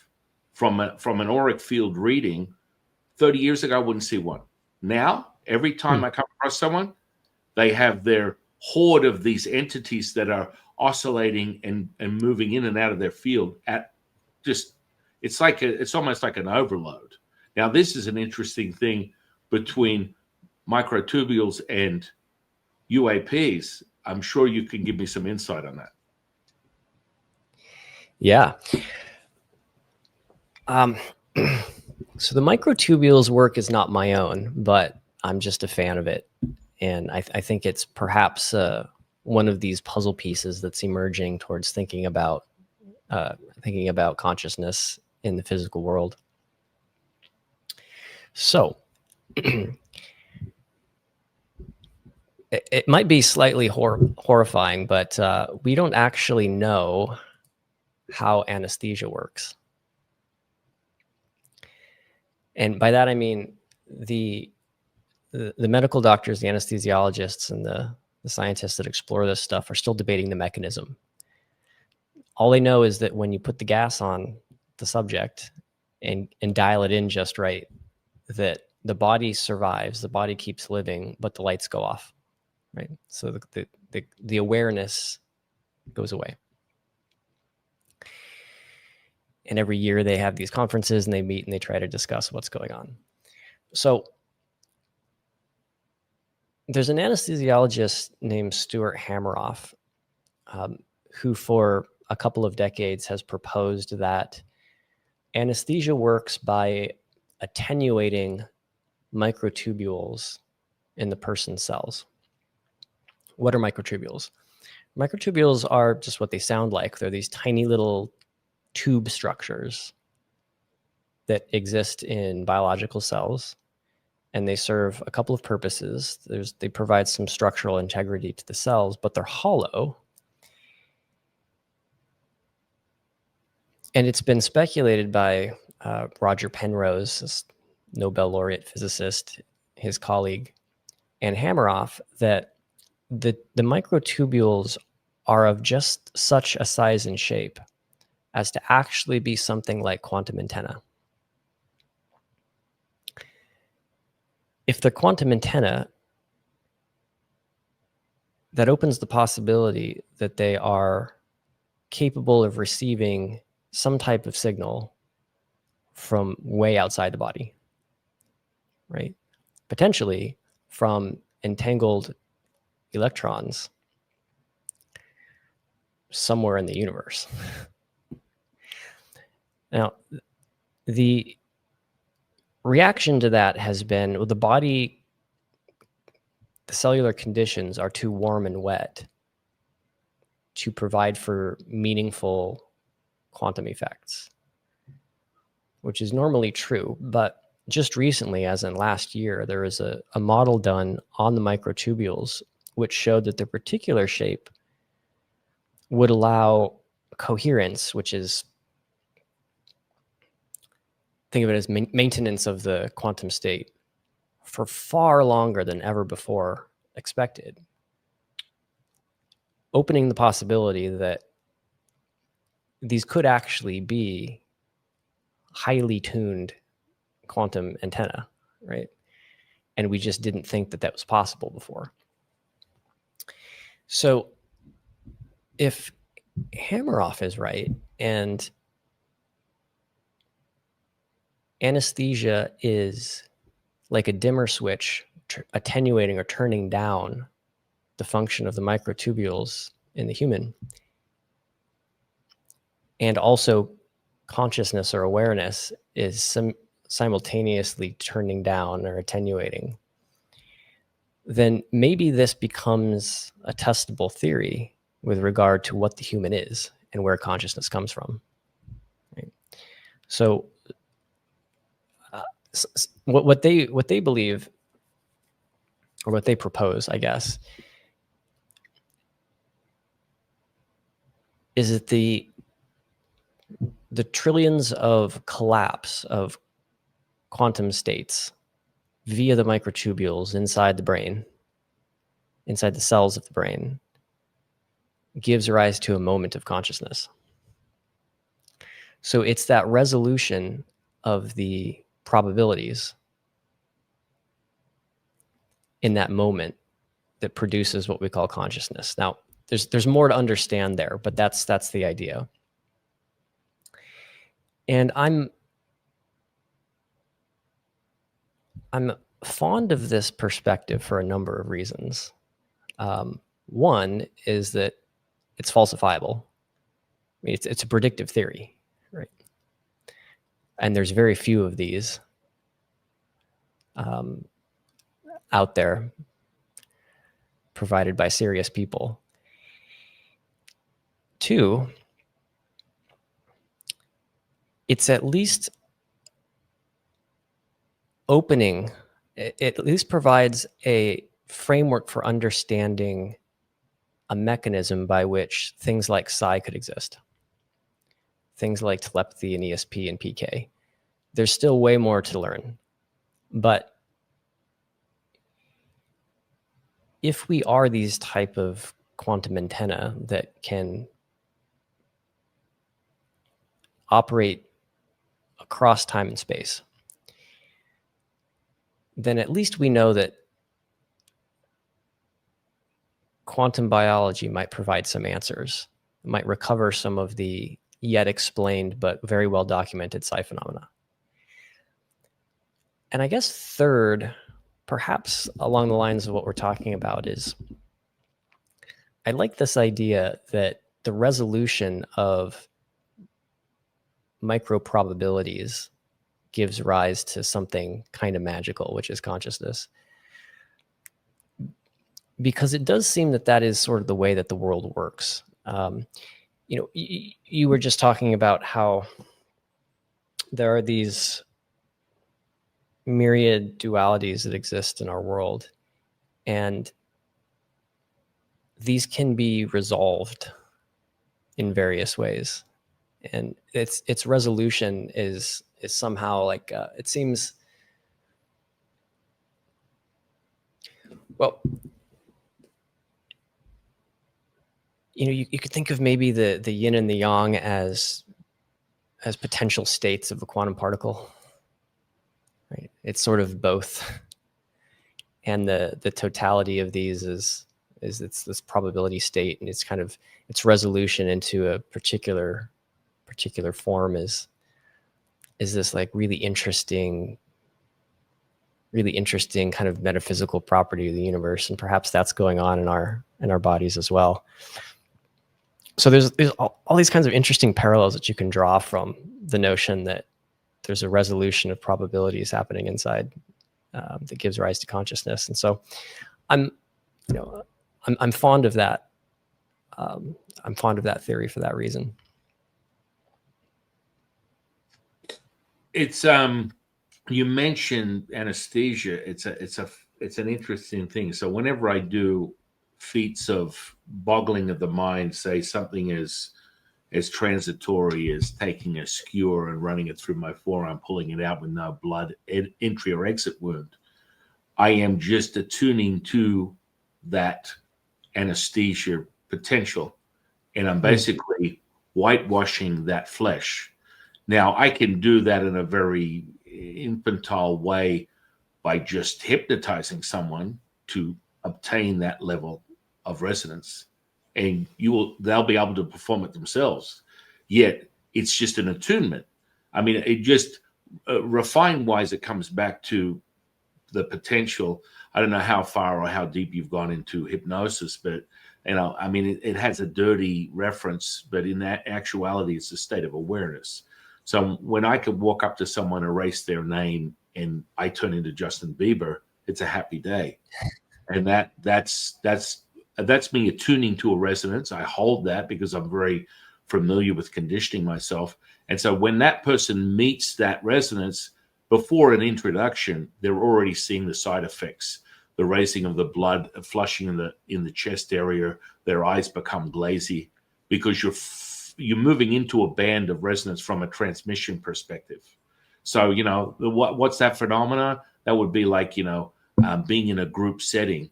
from an auric field reading. 30 years ago, I wouldn't see one. Now, every time I come across someone, they have their horde of these entities that are oscillating and moving in and out of their field at just, it's almost like an overload. Now, this is an interesting thing between microtubules and UAPs. I'm sure you can give me some insight on that. Yeah. So the microtubules work is not my own, but I'm just a fan of it. And I think it's perhaps one of these puzzle pieces that's emerging towards thinking about consciousness in the physical world. So it might be slightly horrifying, but we don't actually know how anesthesia works. And by that, I mean the medical doctors, the anesthesiologists, and the scientists that explore this stuff are still debating the mechanism. All they know is that when you put the gas on the subject and dial it in just right, that the body survives, the body keeps living, but the lights go off, right? So the awareness goes away. And every year they have these conferences and they meet and they try to discuss what's going on. So there's an anesthesiologist named Stuart Hameroff, who for a couple of decades has proposed that anesthesia works by attenuating microtubules in the person's cells. What are microtubules? Microtubules are just what they sound like. They're these tiny little tube structures that exist in biological cells, and they serve a couple of purposes. They provide some structural integrity to the cells, but they're hollow. And it's been speculated by Roger Penrose, this Nobel laureate physicist, his colleague, and Hameroff, that the microtubules are of just such a size and shape as to actually be something like quantum antenna. If they're quantum antenna, that opens the possibility that they are capable of receiving some type of signal from way outside the body, right? Potentially from entangled electrons somewhere in the universe. Now, the reaction to that has been, well, the cellular conditions are too warm and wet to provide for meaningful quantum effects, which is normally true. But just recently, as in last year, there was a model done on the microtubules which showed that their particular shape would allow coherence, which is, think of it as maintenance of the quantum state for far longer than ever before expected, opening the possibility that these could actually be highly tuned quantum antenna, right? And we just didn't think that that was possible before. So if Hameroff is right and anesthesia is like a dimmer switch attenuating or turning down the function of the microtubules in the human, and also consciousness or awareness is simultaneously turning down or attenuating, then maybe this becomes a testable theory with regard to what the human is and where consciousness comes from. Right? So what they believe, or what they propose, I guess, is that the trillions of collapse of quantum states via the microtubules inside the brain, inside the cells of the brain, gives rise to a moment of consciousness. So it's that resolution of the probabilities in that moment that produces what we call consciousness. Now, there's more to understand there, but that's the idea. And I'm fond of this perspective for a number of reasons. One is that it's falsifiable. I mean, it's a predictive theory, right? And there's very few of these out there provided by serious people. Two, it's at least opening, it at least provides a framework for understanding a mechanism by which things like psi could exist. Things like telepathy and ESP and PK. There's still way more to learn. But if we are these type of quantum antenna that can operate across time and space, then at least we know that quantum biology might provide some answers. It might recover some of the yet explained but very well documented psi phenomena. And I guess third, perhaps along the lines of what we're talking about, is I like this idea that the resolution of micro probabilities gives rise to something kind of magical, which is consciousness. Because it does seem that that is sort of the way that the world works. You know, you were just talking about how there are these myriad dualities that exist in our world, and these can be resolved in various ways. And its resolution is somehow like, it seems, well, you know, you could think of maybe the yin and the yang as potential states of a quantum particle, right? It's sort of both. And the totality of these is it's this probability state, and it's kind of its resolution into a particular form is this like really interesting kind of metaphysical property of the universe. And perhaps that's going on in our bodies as well. So there's all these kinds of interesting parallels that you can draw from the notion that there's a resolution of probabilities happening inside that gives rise to consciousness. And so I'm fond of that. I'm fond of that theory for that reason. It's you mentioned anesthesia. It's an interesting thing. So whenever I do feats of boggling of the mind, say something as transitory as taking a skewer and running it through my forearm, pulling it out with no blood entry or exit wound, I am just attuning to that anesthesia potential, and I'm basically whitewashing that flesh. Now, I can do that in a very infantile way by just hypnotizing someone to obtain that level of resonance, and they'll be able to perform it themselves. Yet it's just an attunement. I mean, it just refined wise, it comes back to the potential. I don't know how far or how deep you've gone into hypnosis, but I mean, it has a dirty reference, but in that actuality, it's a state of awareness. So when I could walk up to someone, erase their name, and I turn into Justin Bieber, it's a happy day. And that's me attuning to a resonance. I hold that because I'm very familiar with conditioning myself. And so when that person meets that resonance, before an introduction, they're already seeing the side effects, the raising of the blood, flushing in the chest area, their eyes become glazy, because you're moving into a band of resonance from a transmission perspective. So, what's that phenomena? That would be like, being in a group setting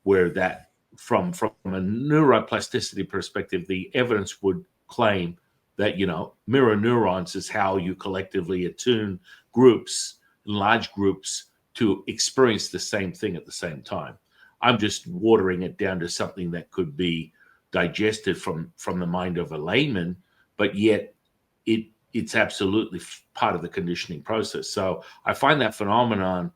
where that from a neuroplasticity perspective, the evidence would claim that, mirror neurons is how you collectively attune groups, large groups, to experience the same thing at the same time. I'm just watering it down to something that could be digested from the mind of a layman, but yet it it's absolutely part of the conditioning process. So I find that phenomenon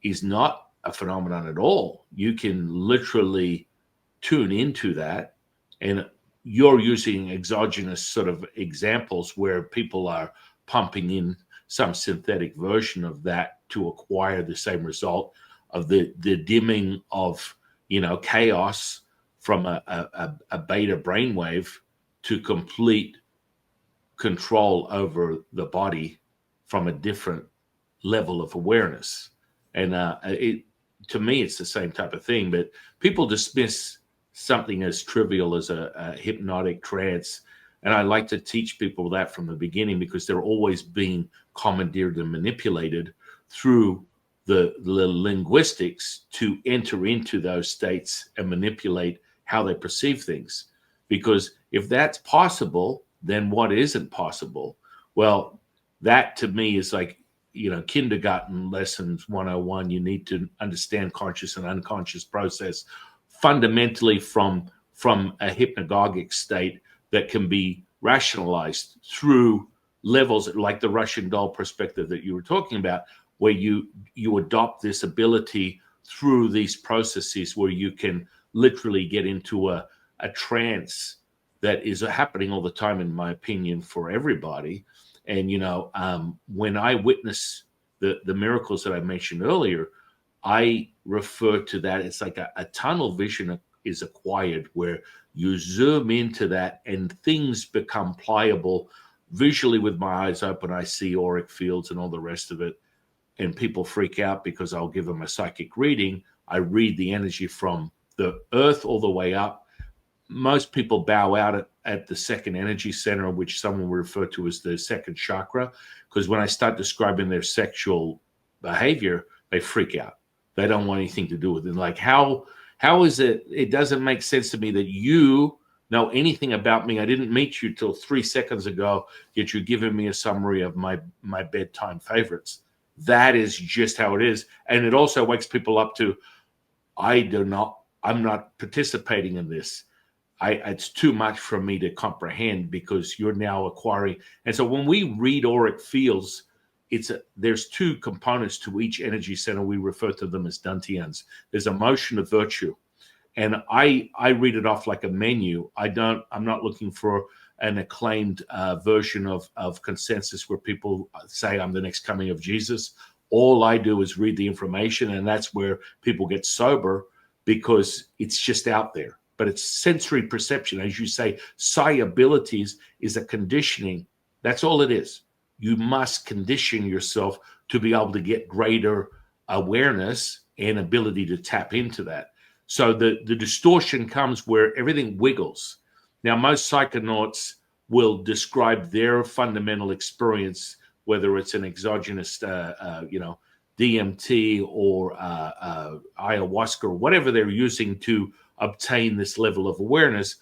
is not a phenomenon at all. You can literally tune into that, and you're using exogenous sort of examples where people are pumping in some synthetic version of that to acquire the same result of the dimming of, you know, chaos from a beta brainwave to complete control over the body from a different level of awareness. And to me, it's the same type of thing, but people dismiss something as trivial as a hypnotic trance. And I like to teach people that from the beginning, because they're always being commandeered and manipulated through the linguistics to enter into those states and manipulate how they perceive things. Because if that's possible, then what isn't possible? Well, that to me is like, you know, kindergarten lessons 101. You need to understand conscious and unconscious process fundamentally from a hypnagogic state that can be rationalized through levels like the Russian doll perspective that you were talking about, where you adopt this ability through these processes where you can literally get into a trance that is happening all the time, in my opinion, for everybody. And, you know, when I witness the miracles that I mentioned earlier, I refer to that. It's like a tunnel vision is acquired, where you zoom into that and things become pliable. Visually, with my eyes open, I see auric fields and all the rest of it. And people freak out because I'll give them a psychic reading. I read the energy from the earth all the way up. Most people bow out at the second energy center, which someone will refer to as the second chakra, because when I start describing their sexual behavior, they freak out. They don't want anything to do with it. Like, how is it? It doesn't make sense to me that you know anything about me. I didn't meet you till 3 seconds ago, yet you're giving me a summary of my bedtime favorites. That is just how it is. And it also wakes people up to, I'm not participating in this. It's too much for me to comprehend, because you're now acquiring. And so when we read auric fields, there's two components to each energy center. We refer to them as dantians. There's emotion of virtue. And I read it off like a menu. I'm not looking for an acclaimed version of consensus where people say I'm the next coming of Jesus. All I do is read the information, and that's where people get sober, because it's just out there. But it's sensory perception. As you say, psi abilities is a conditioning. That's all it is. You must condition yourself to be able to get greater awareness and ability to tap into that. So the distortion comes where everything wiggles. Now, most psychonauts will describe their fundamental experience, whether it's an exogenous, DMT or ayahuasca or whatever they're using to obtain this level of awareness.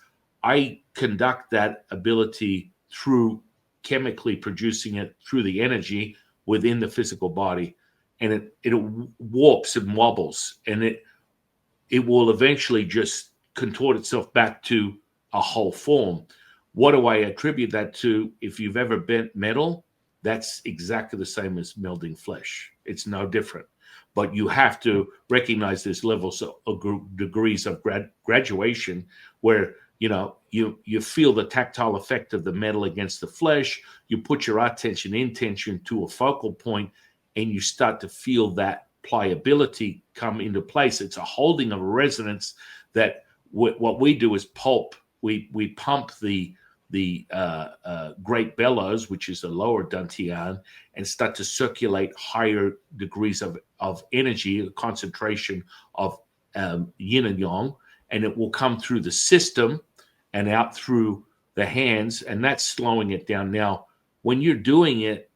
I conduct that ability through chemically producing it through the energy within the physical body, and it warps and wobbles, and it will eventually just contort itself back to a whole form. What do I attribute that to? If you've ever bent metal, that's exactly the same as melding flesh. It's no different. But you have to recognize there's levels of degrees of graduation where, you know, you feel the tactile effect of the metal against the flesh. You put your intention to a focal point, and you start to feel that pliability come into place. It's a holding of a resonance that what we do is pulp. We pump the great bellows, which is a lower dantian, and start to circulate higher degrees of energy, a concentration of yin and yang, and it will come through the system and out through the hands, and that's slowing it down. Now, when you're doing it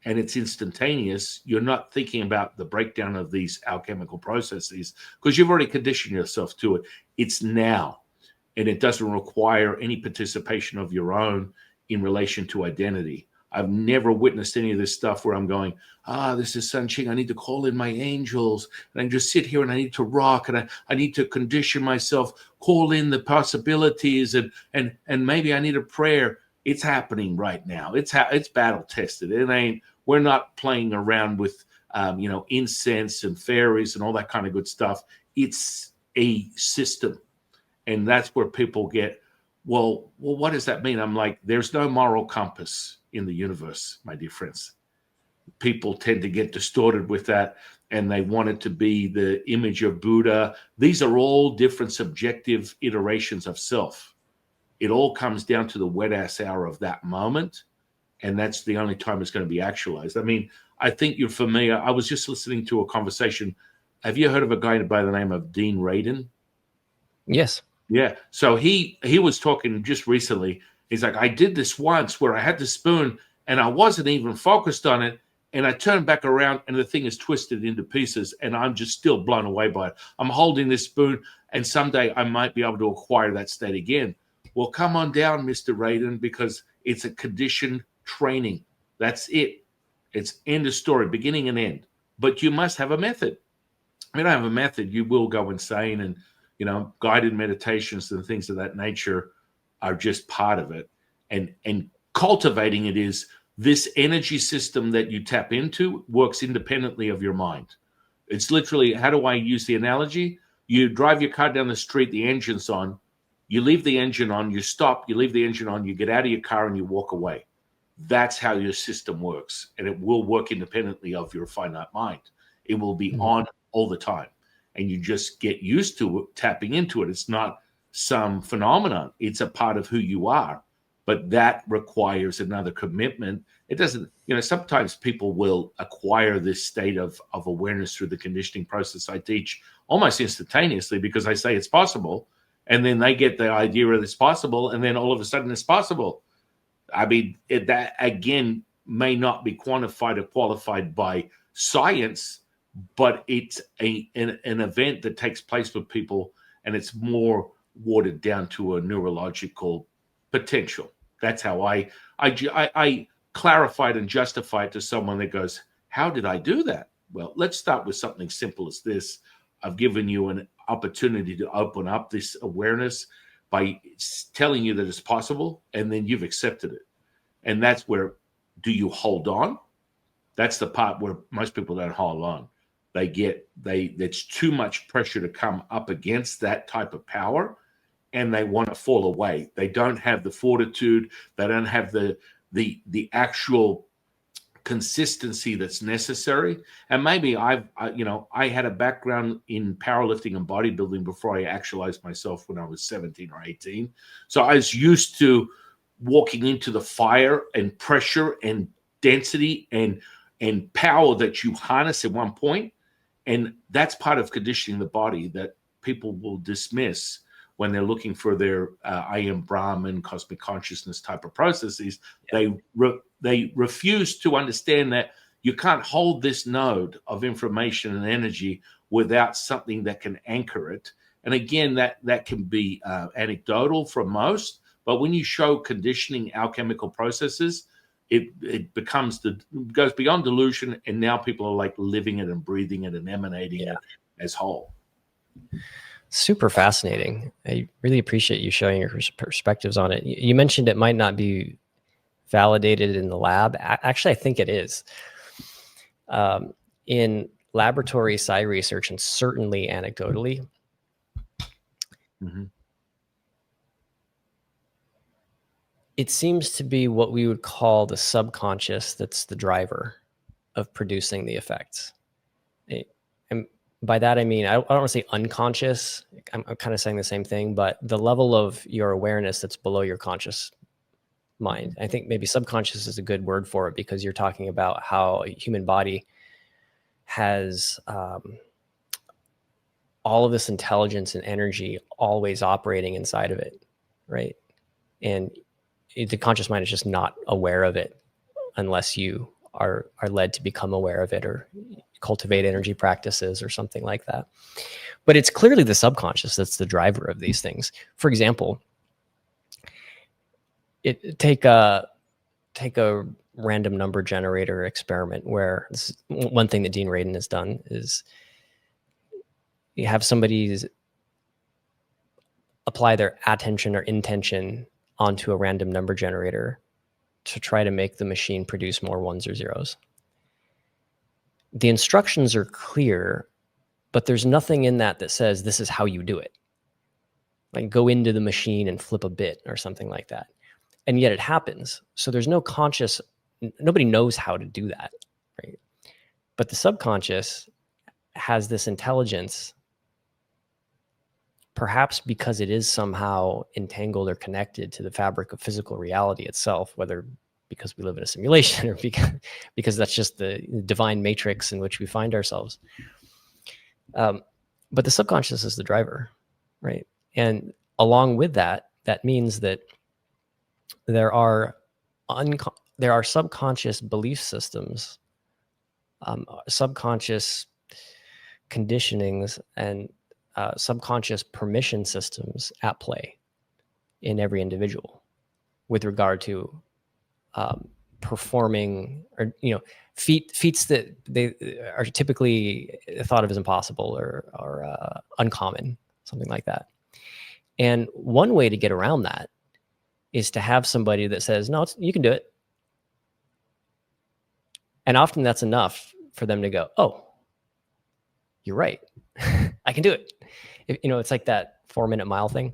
and it's instantaneous, you're not thinking about the breakdown of these alchemical processes because you've already conditioned yourself to it. It's now. And it doesn't require any participation of your own in relation to identity. I've never witnessed any of this stuff where I'm going, this is San Qing. I need to call in my angels, and I can just sit here and I need to rock, and I need to condition myself, call in the possibilities, and maybe I need a prayer. It's happening right now. It's battle tested. It ain't. We're not playing around with incense and fairies and all that kind of good stuff. It's a system, and that's where people get, well, what does that mean? I'm like, there's no moral compass in the universe, my dear friends. People tend to get distorted with that, and they want it to be the image of Buddha. These are all different subjective iterations of self. It all comes down to the wet ass hour of that moment, and that's the only time it's going to be actualized. I mean, I think you're familiar. I was just listening to a conversation. Have you heard of a guy by the name of Dean Radin? Yes. Yeah. So he was talking just recently. He's like, I did this once where I had the spoon and I wasn't even focused on it. And I turned back around and the thing is twisted into pieces, and I'm just still blown away by it. I'm holding this spoon, and someday I might be able to acquire that state again. Well, come on down, Mr. Radin, because it's a conditioned training. That's it. It's end of story, beginning and end. But you must have a method. If you don't have a method, you will go insane, and guided meditations and things of that nature are just part of it. And cultivating it is this energy system that you tap into works independently of your mind. It's literally, how do I use the analogy? You drive your car down the street, the engine's on, you leave the engine on, you stop, you leave the engine on, you get out of your car and you walk away. That's how your system works. And it will work independently of your finite mind. It will be on all the time. And you just get used to it, tapping into it. It's not some phenomenon. It's a part of who you are. But that requires another commitment. It doesn't, sometimes people will acquire this state of awareness through the conditioning process I teach almost instantaneously, because I say it's possible. And then they get the idea that it's possible. And then all of a sudden it's possible. I mean, that again may not be quantified or qualified by science, but it's an event that takes place with people, and it's more watered down to a neurological potential. That's how I clarified and justify it to someone that goes, how did I do that? Well, let's start with something simple as this. I've given you an opportunity to open up this awareness by telling you that it's possible, and then you've accepted it. And that's where, do you hold on? That's the part where most people don't hold on. It's too much pressure to come up against that type of power, and they want to fall away. They don't have the fortitude. They don't have the actual consistency that's necessary. And maybe I had a background in powerlifting and bodybuilding before I actualized myself when I was 17 or 18. So I was used to walking into the fire and pressure and density and power that you harness at one point. And that's part of conditioning the body that people will dismiss when they're looking for their I am Brahman, cosmic consciousness type of processes. Yeah. They refuse to understand that you can't hold this node of information and energy without something that can anchor it. And again, that can be anecdotal for most, but when you show conditioning alchemical processes, it goes beyond delusion, and now people are like living it and breathing it and emanating it as whole. Super fascinating. I really appreciate you showing your perspectives on it. You mentioned it might not be validated in the lab. Actually, I think it is. In laboratory psi research, and certainly anecdotally, it seems to be what we would call the subconscious that's the driver of producing the effects. And by that, I mean, I don't want to say unconscious. I'm kind of saying the same thing, but the level of your awareness that's below your conscious mind. I think maybe subconscious is a good word for it, because you're talking about how a human body has all of this intelligence and energy always operating inside of it, right? And the conscious mind is just not aware of it unless you are led to become aware of it or cultivate energy practices or something like that. But it's clearly the subconscious that's the driver of these things. For example, take a random number generator experiment, where this is one thing that Dean Radin has done is you have somebody apply their attention or intention onto a random number generator to try to make the machine produce more ones or zeros. The instructions are clear, but there's nothing in that that says this is how you do it. Like go into the machine and flip a bit or something like that. And yet it happens. So there's no conscious, nobody knows how to do that, right? But the subconscious has this intelligence, perhaps because it is somehow entangled or connected to the fabric of physical reality itself, whether because we live in a simulation or because that's just the divine matrix in which we find ourselves. But the subconscious is the driver, right? And along with that, that means that there are subconscious belief systems, subconscious conditionings, and subconscious permission systems at play in every individual with regard to performing, or feats that they are typically thought of as impossible or uncommon, something like that. And one way to get around that is to have somebody that says, no, you can do it. And often that's enough for them to go, oh, you're right. I can do it. It's like that 4-minute mile thing.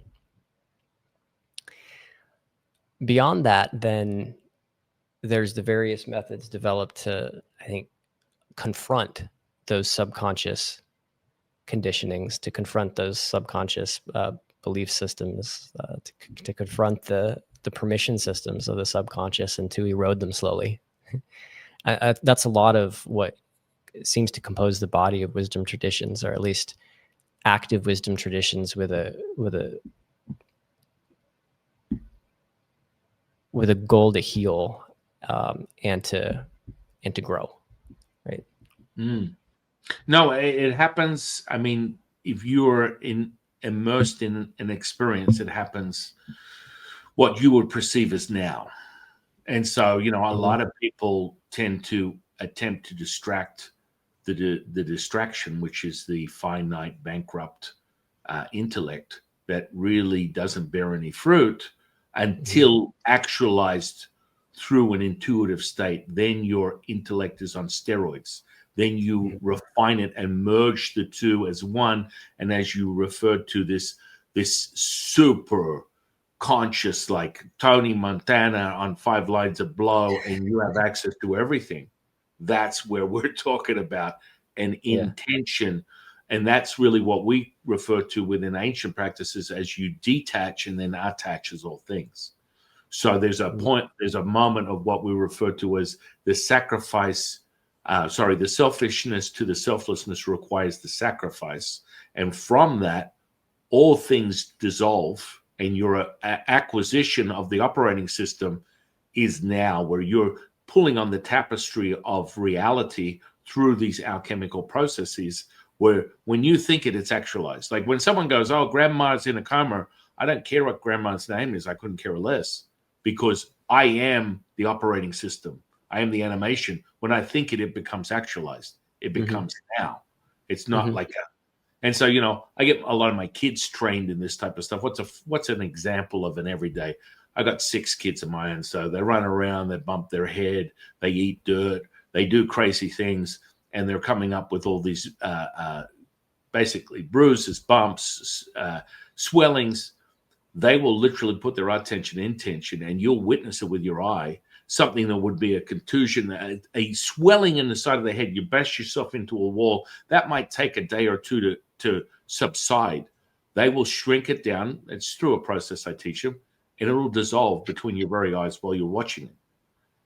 Beyond that, then there's the various methods developed to, I think, confront those subconscious conditionings, to confront those subconscious belief systems, to confront the permission systems of the subconscious and to erode them slowly. That's a lot of what seems to compose the body of wisdom traditions, or at least active wisdom traditions with a goal to heal and to grow, right? No, it happens. I mean, if you're immersed in an experience, it happens what you would perceive as now. And so, a lot of people tend to attempt to distract the distraction, which is the finite, bankrupt intellect that really doesn't bear any fruit until actualized through an intuitive state. Then your intellect is on steroids. Then you refine it and merge the two as one. And as you referred to, this super conscious, like Tony Montana on 5 Lines of Blow, and you have access to everything. That's where we're talking about an intention. And that's really what we refer to within ancient practices as you detach and then attach as all things. So there's a point, there's a moment of what we refer to as the sacrifice. The selfishness to the selflessness requires the sacrifice. And from that, all things dissolve, and your acquisition of the operating system is now where you're pulling on the tapestry of reality through these alchemical processes, where when you think it's actualized. Like when someone goes, oh, grandma's in a coma, I don't care what grandma's name is. I couldn't care less, because I am the operating system. I am the animation. When I think it becomes actualized. It becomes now. It's not like a. And so, I get a lot of my kids trained in this type of stuff. What's an example of an everyday? I got 6 kids of my own, so they run around, they bump their head, they eat dirt, they do crazy things, and they're coming up with all these basically bruises, bumps, swellings. They will literally put their attention in tension, and you'll witness it with your eye. Something that would be a contusion, a swelling in the side of the head. You bash yourself into a wall. That might take a day or two to subside. They will shrink it down. It's through a process I teach them, and it will dissolve between your very eyes while you're watching it.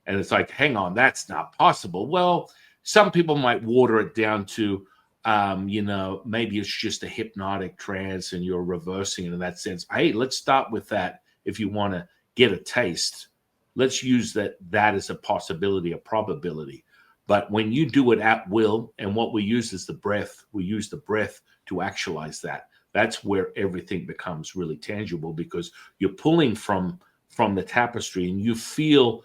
And it's like, hang on, that's not possible. Well, some people might water it down to, maybe it's just a hypnotic trance and you're reversing it in that sense. Hey, let's start with that. If you want to get a taste, let's use that as a possibility, a probability. But when you do it at will, and what we use is the breath, we use the breath to actualize that. That's where everything becomes really tangible, because you're pulling from the tapestry, and you feel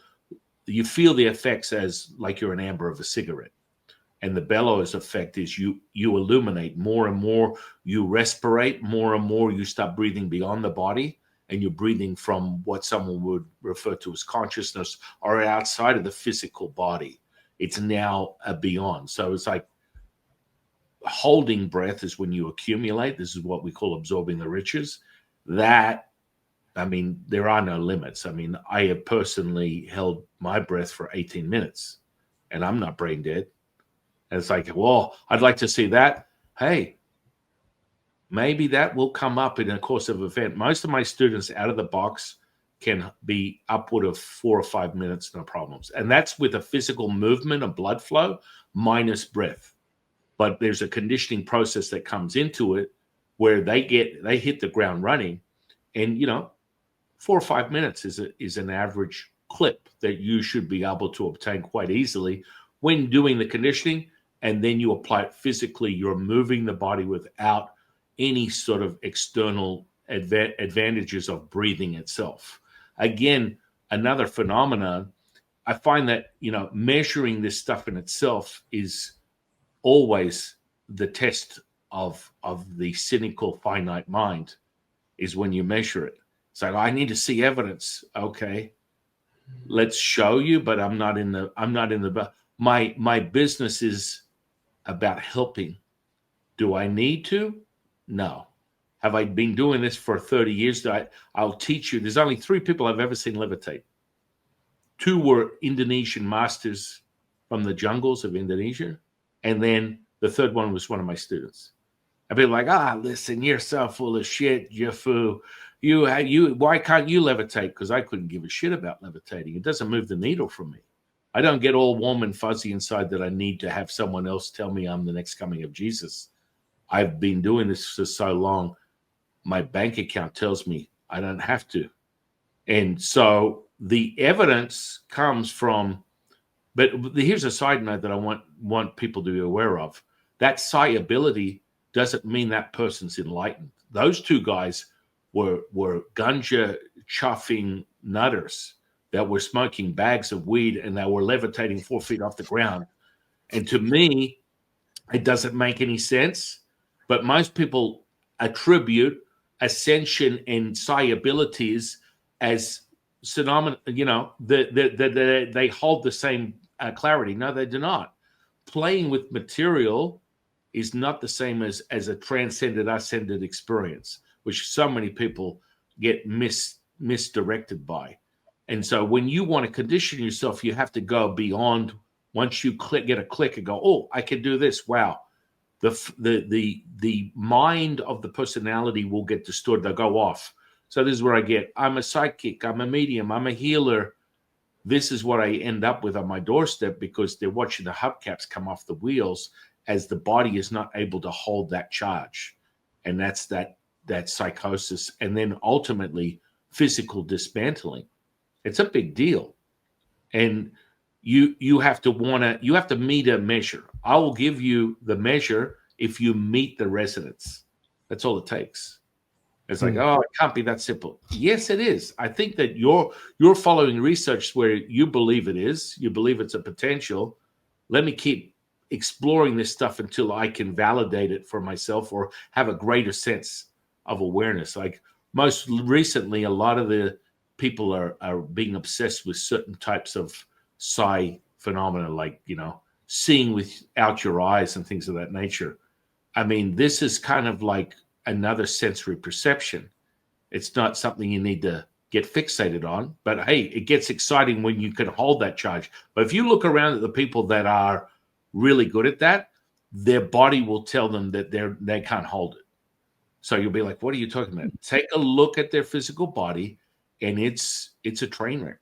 the effects as like you're an amber of a cigarette. And the bellows effect is you illuminate more and more, you respirate more and more, you start breathing beyond the body, and you're breathing from what someone would refer to as consciousness or outside of the physical body. It's now a beyond. So it's like holding breath is when you accumulate. This is what we call absorbing the riches. That, I mean, there are no limits. I mean, I have personally held my breath for 18 minutes and I'm not brain dead. And it's like, well, I'd like to see that. Hey, maybe that will come up in the course of an event. Most of my students out of the box can be upward of 4 or 5 minutes, no problems. And that's with a physical movement of blood flow minus breath. But there's a conditioning process that comes into it where they hit the ground running. And, 4 or 5 minutes is an average clip that you should be able to obtain quite easily when doing the conditioning. And then you apply it physically. You're moving the body without any sort of external advantages of breathing itself. Again, another phenomenon, I find that, measuring this stuff in itself is always the test of the cynical finite mind, is when you measure it. It's like, I need to see evidence. Okay, let's show you, but I'm not in the my business is about helping. Do I need to? No. Have I been doing this for 30 years? I'll teach you. There's only 3 people I've ever seen levitate. 2 were Indonesian masters from the jungles of Indonesia. And then the 3rd one was one of my students. I'd be like, listen, you're so full of shit, Jafu. Why can't you levitate? Because I couldn't give a shit about levitating. It doesn't move the needle for me. I don't get all warm and fuzzy inside that I need to have someone else tell me I'm the next coming of Jesus. I've been doing this for so long. My bank account tells me I don't have to. And so the evidence comes from, but here's a side note that I want people to be aware of. That psi ability doesn't mean that person's enlightened. Those 2 guys were ganja chuffing nutters that were smoking bags of weed and that were levitating 4 feet off the ground. And to me, it doesn't make any sense. But most people attribute ascension and psi abilities as synonymous, they hold the same clarity. No, they do not. Playing with material is not the same as a transcended, ascended experience, which so many people get misdirected by. And so when you want to condition yourself, you have to go beyond. Once you get a click and go, oh, I can do this. Wow. The mind of the personality will get distorted. They'll go off. So this is where I'm a psychic, I'm a medium, I'm a healer. This is what I end up with on my doorstep because they're watching the hubcaps come off the wheels as the body is not able to hold that charge. And that's that psychosis. And then ultimately physical dismantling. It's a big deal. And you have to meet a measure. I will give you the measure if you meet the resonance. That's all it takes. It's like, oh, it can't be that simple. Yes, it is. I think that you're following research where you believe it is. You believe it's a potential. Let me keep exploring this stuff until I can validate it for myself or have a greater sense of awareness. Like most recently, a lot of the people are being obsessed with certain types of psi phenomena, like, seeing without your eyes and things of that nature. I mean, this is kind of like another sensory perception. It's not something you need to get fixated on, but hey, it gets exciting when you can hold that charge. But if you look around at the people that are really good at that, their body will tell them that they can't hold it. So you'll be like, what are you talking about? Take a look at their physical body, and it's a train wreck.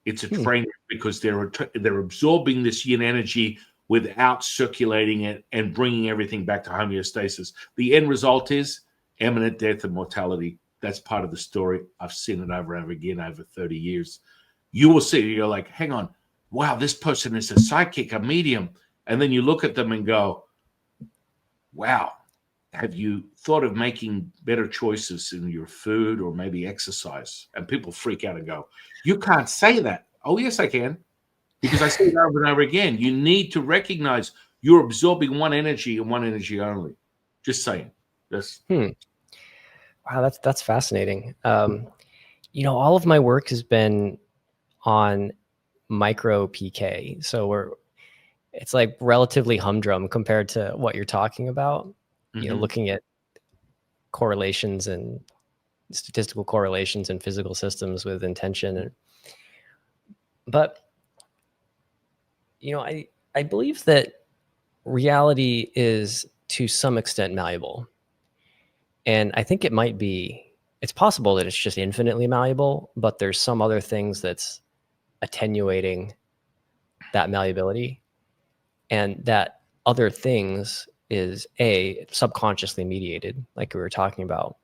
It's a train wreck because they're absorbing this yin energy without circulating it and bringing everything back to homeostasis. The end result is imminent death and mortality. That's part of the story. I've seen it over and over again over 30 years. You will see, you're like, hang on, wow, this person is a psychic, a medium. And then you look at them and go, wow, have you thought of making better choices in your food or maybe exercise? And people freak out and go, you can't say that. Oh, yes, I can. Because I say it over and over again. You need to recognize you're absorbing one energy and one energy only. Just saying. Yes. Wow, that's fascinating. all of my work has been on micro PK. So it's like relatively humdrum compared to what you're talking about, looking at correlations and statistical correlations in physical systems with intention. But I believe that reality is to some extent malleable. And I think it's possible that it's just infinitely malleable, but there's some other things that's attenuating that malleability. And that other things is subconsciously mediated, like we were talking about.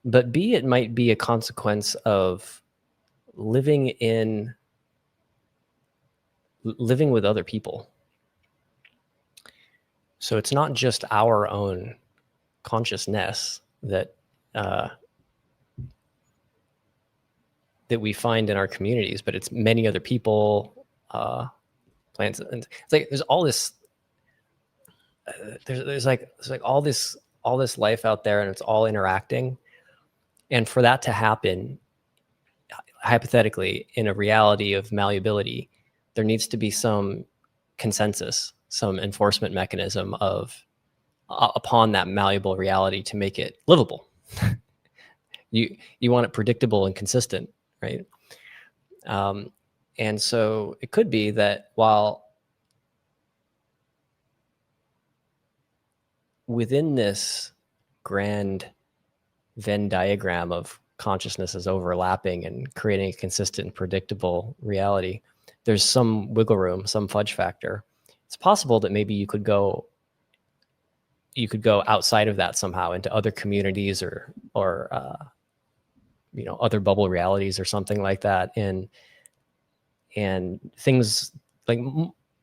But B, it might be a consequence of living with other people. So it's not just our own consciousness that we find in our communities, but it's many other people, plants, and it's like there's all this. There's like all this life out there, and it's all interacting. And for that to happen, hypothetically, in a reality of malleability, there needs to be some consensus, some enforcement mechanism upon that malleable reality to make it livable. You want it predictable and consistent, right? And so it could be that while within this grand Venn diagram of consciousnesses overlapping and creating a consistent and predictable reality, there's some wiggle room, some fudge factor. It's possible that maybe you could go outside of that somehow into other communities or other bubble realities or something like that, and things like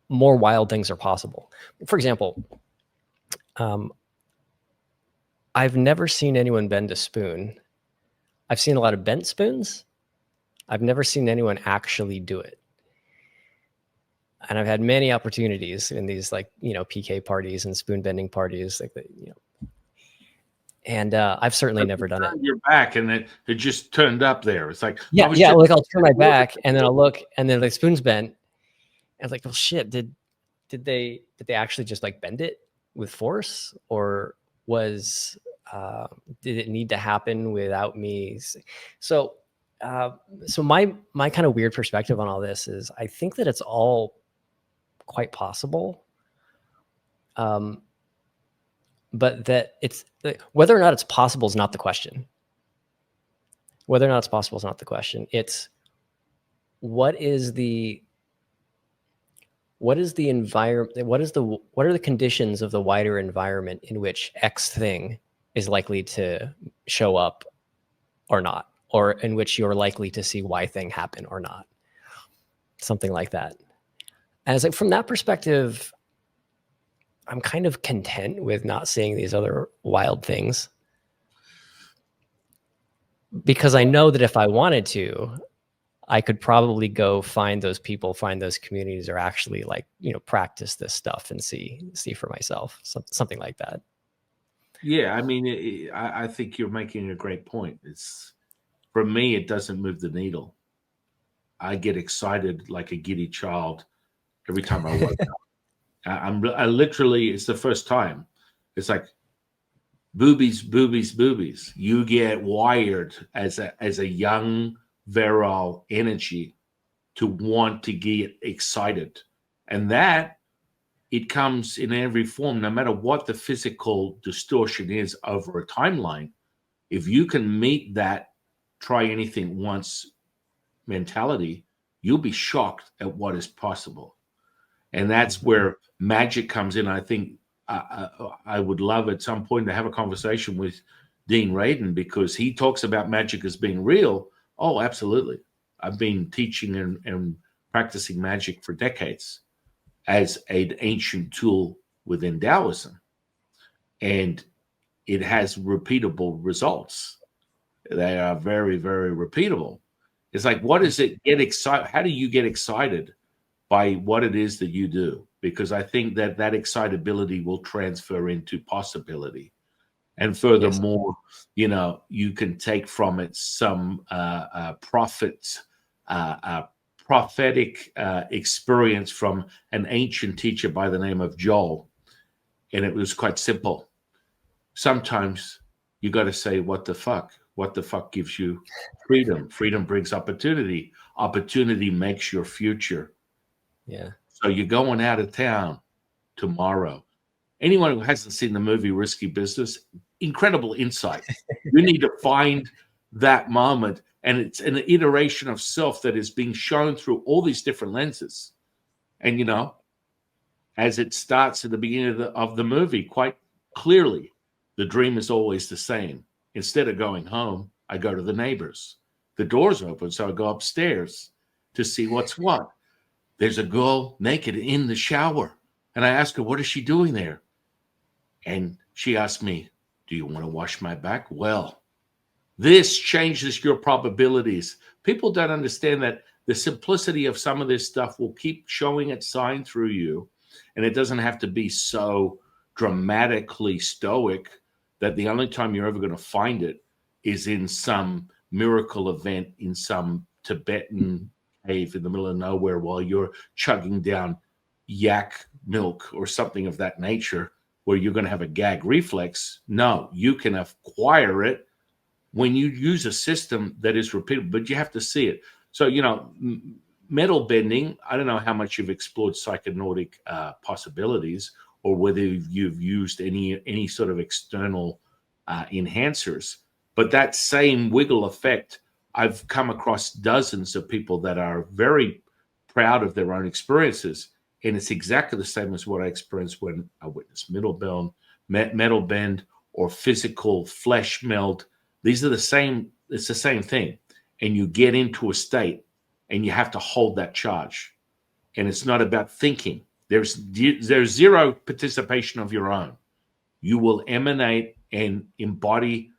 more wild things are possible. For example, I've never seen anyone bend a spoon. I've seen a lot of bent spoons. I've never seen anyone actually do it. And I've had many opportunities in these PK parties and spoon bending parties, and I've certainly never done it. Your back and it just turned up there. It's like, like I'll turn my back and then I'll look and then the spoon's bent. And it's like, well, shit, did they actually just bend it with force, or did it need to happen without me? So my kind of weird perspective on all this is I think that it's all quite possible. But that it's whether or not it's possible is not the question. Whether or not it's possible is not the question. It's what is the environment? What are the conditions of the wider environment in which X thing is likely to show up or not, or in which you're likely to see Y thing happen or not, something like that. And it's like from that perspective, I'm kind of content with not seeing these other wild things, because I know that if I wanted to, I could probably go find those people, find those communities, or actually practice this stuff and see for myself, something like that. Yeah, I mean, I think you're making a great point. For me, it doesn't move the needle. I get excited like a giddy child every time I wake up. I literally, it's the first time. It's like boobies, boobies, boobies. You get wired as a young, virile energy to want to get excited. And that, it comes in every form, no matter what the physical distortion is over a timeline. If you can meet that try anything once mentality, you'll be shocked at what is possible. And that's where magic comes in. I think I would love at some point to have a conversation with Dean Radin, because he talks about magic as being real. Oh, absolutely. I've been teaching and practicing magic for decades as an ancient tool within Taoism. And it has repeatable results. They are very, very repeatable. It's like, what is it? Get excited. How do you get excited by what it is that you do? Because I think that excitability will transfer into possibility. And Yes. furthermore, you know, you can take from it some prophetic experience from an ancient teacher by the name of Joel. And it was quite simple. Sometimes you got to say, what the fuck? What the fuck gives you freedom? Freedom brings opportunity. Opportunity makes your future. Yeah. So you're going out of town tomorrow. Anyone who hasn't seen the movie Risky Business, incredible insight. You need to find that moment. And it's an iteration of self that is being shown through all these different lenses. And, you know, as it starts at the beginning of the movie, quite clearly, the dream is always the same. Instead of going home, I go to the neighbors. The door's open, so I go upstairs to see what's what. There's a girl naked in the shower. And I ask her, what is she doing there? And she asked me, do you want to wash my back? Well, this changes your probabilities. People don't understand that the simplicity of some of this stuff will keep showing its sign through you. And it doesn't have to be so dramatically stoic that the only time you're ever going to find it is in some miracle event in some Tibetan cave in the middle of nowhere while you're chugging down yak milk or something of that nature, where you're going to have a gag reflex. No, you can acquire it when you use a system that is repeatable, but you have to see it. So, you know, metal bending, I don't know how much you've explored psychonautic possibilities, or whether you've used any sort of external enhancers, but that same wiggle effect, I've come across dozens of people that are very proud of their own experiences. And it's exactly the same as what I experienced when I witnessed metal bend or physical flesh melt. These are the same. It's the same thing. And you get into a state and you have to hold that charge. And it's not about thinking. There's zero participation of your own. You will emanate and embody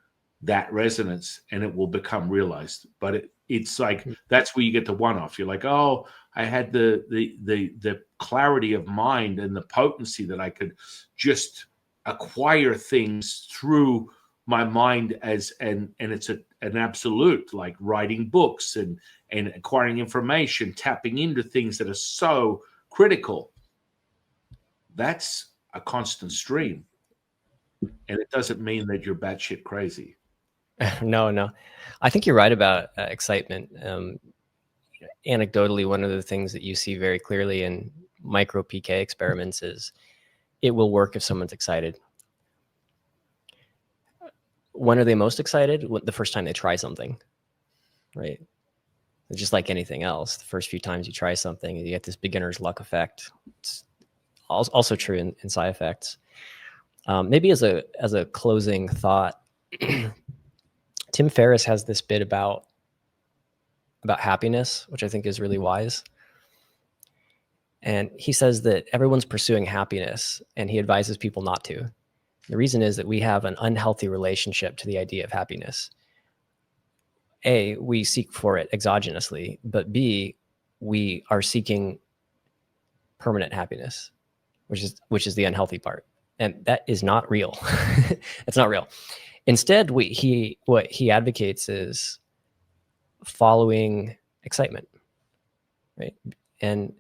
that resonance, and it will become realized. But it's like, that's where you get the one-off. You're like, oh, I had the clarity of mind and the potency that I could just acquire things through my mind and it's an absolute, like writing books and acquiring information, tapping into things that are so critical. That's a constant stream. And it doesn't mean that you're batshit crazy. No. I think you're right about excitement. Anecdotally, one of the things that you see very clearly in micro PK experiments is it will work if someone's excited. When are they most excited? The first time they try something, right? Just like anything else, the first few times you try something, you get this beginner's luck effect. It's also true in side effects. Maybe as a closing thought, Tim Ferriss has this bit about happiness, which I think is really wise. And he says that everyone's pursuing happiness, and he advises people not to. The reason is that we have an unhealthy relationship to the idea of happiness. A, we seek for it exogenously, but B, we are seeking permanent happiness, which is the unhealthy part. And that is not real. It's not real. Instead, what he advocates is following excitement, right? And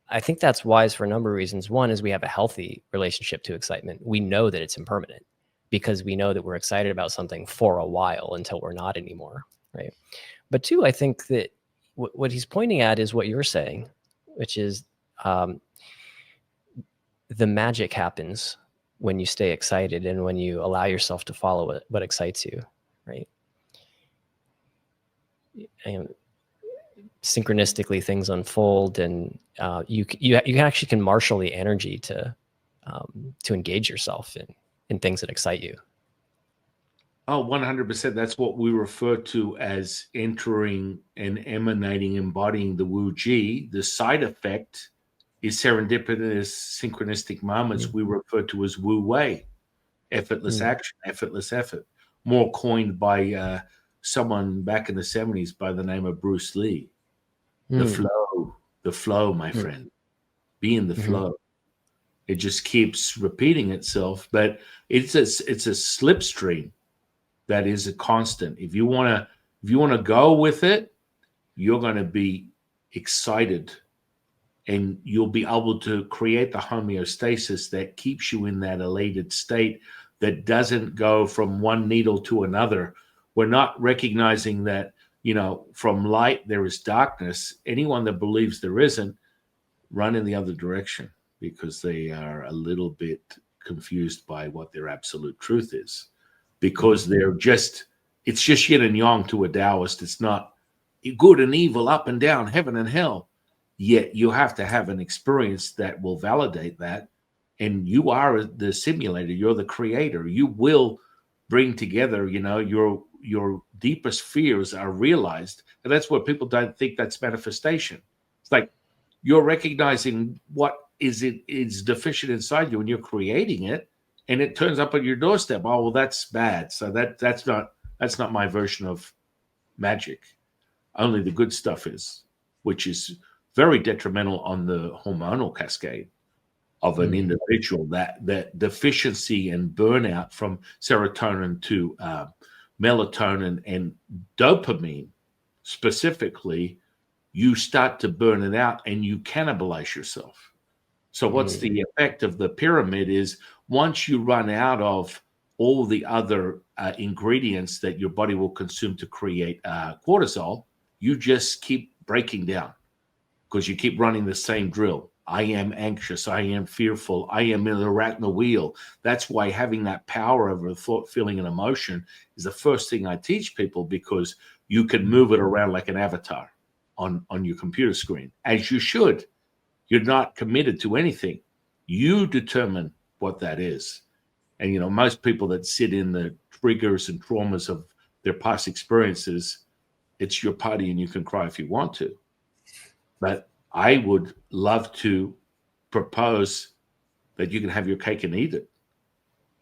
I think that's wise for a number of reasons. One is we have a healthy relationship to excitement. We know that it's impermanent because we know that we're excited about something for a while until we're not anymore, right? But two, I think that what he's pointing at is what you're saying, which is the magic happens when you stay excited and when you allow yourself to follow what excites you, right? And synchronistically things unfold, and you actually can marshal the energy to engage yourself in things that excite you. Oh, 100%. That's what we refer to as entering and emanating, embodying the Wu Ji. The side effect is serendipitous, synchronistic moments we refer to as Wu Wei, effortless action, effortless effort. More coined by someone back in the 70s by the name of Bruce Lee. The flow, my friend. Be in the flow. It just keeps repeating itself, but it's a slipstream that is a constant. If you want to go with it, you're going to be excited, and you'll be able to create the homeostasis that keeps you in that elated state that doesn't go from one needle to another. We're not recognizing that, from light there is darkness. Anyone that believes there isn't, run in the other direction, because they are a little bit confused by what their absolute truth is, because it's just yin and yang to a Taoist. It's not good and evil, up and down, heaven and hell. Yet you have to have an experience that will validate that. And you are the simulator. You're the creator. You will bring together, your deepest fears are realized. And that's what people don't think that's manifestation. It's like you're recognizing what is deficient inside you, and you're creating it, and it turns up on your doorstep. Oh, well, that's bad. So that's not my version of magic. Only the good stuff is, which is very detrimental on the hormonal cascade of an individual. That deficiency and burnout from serotonin to melatonin and dopamine specifically, you start to burn it out and you cannibalize yourself. So what's the effect of the pyramid is, once you run out of all the other ingredients that your body will consume to create cortisol, you just keep breaking down, because you keep running the same drill. I am anxious. I am fearful. I am in the rat in the wheel. That's why having that power over thought, feeling, and emotion is the first thing I teach people, because you can move it around like an avatar on your computer screen, as you should. You're not committed to anything. You determine what that is. And, most people that sit in the triggers and traumas of their past experiences, it's your party and you can cry if you want to. But I would love to propose that you can have your cake and eat it.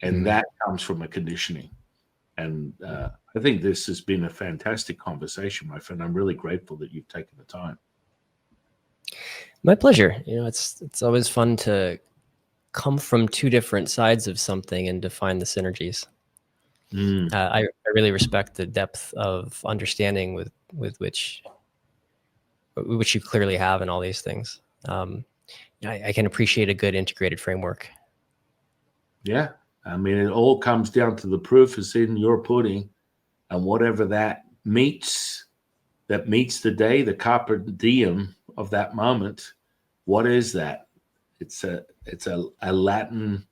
And that comes from a conditioning. And I think this has been a fantastic conversation, my friend. I'm really grateful that you've taken the time. My pleasure. It's always fun to come from two different sides of something and define the synergies. I really respect the depth of understanding with which you clearly have in all these things. I can appreciate a good integrated framework. Yeah. I mean, it all comes down to the proof is in your pudding, and whatever that meets the day, the carpe diem of that moment. What is that? It's a Latin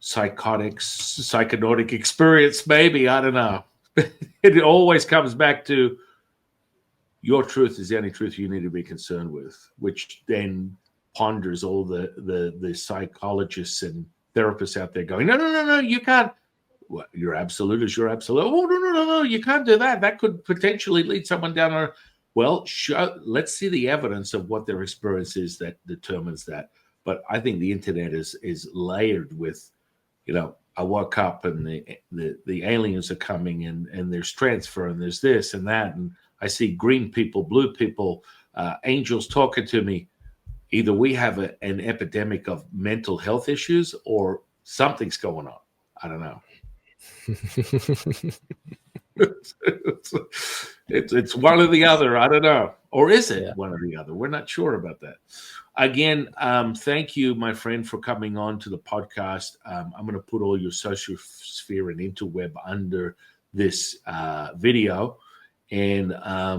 psychonautic experience, maybe. I don't know. It always comes back to your truth is the only truth you need to be concerned with, which then ponders all the psychologists and therapists out there going, no, you can't. Well, your absolute is your absolute. Oh, no, you can't do that. That could potentially lead someone down a. Well, let's see the evidence of what their experience is that determines that. But I think the internet is layered with, I woke up and the aliens are coming and there's transfer and there's this and that. And I see green people, blue people, angels talking to me. Either we have an epidemic of mental health issues or something's going on. I don't know. It's one or the other. I don't know. Or is it one or the other? We're not sure about that. Again, thank you, my friend, for coming on to the podcast. I'm going to put all your social sphere and interweb under this video. And I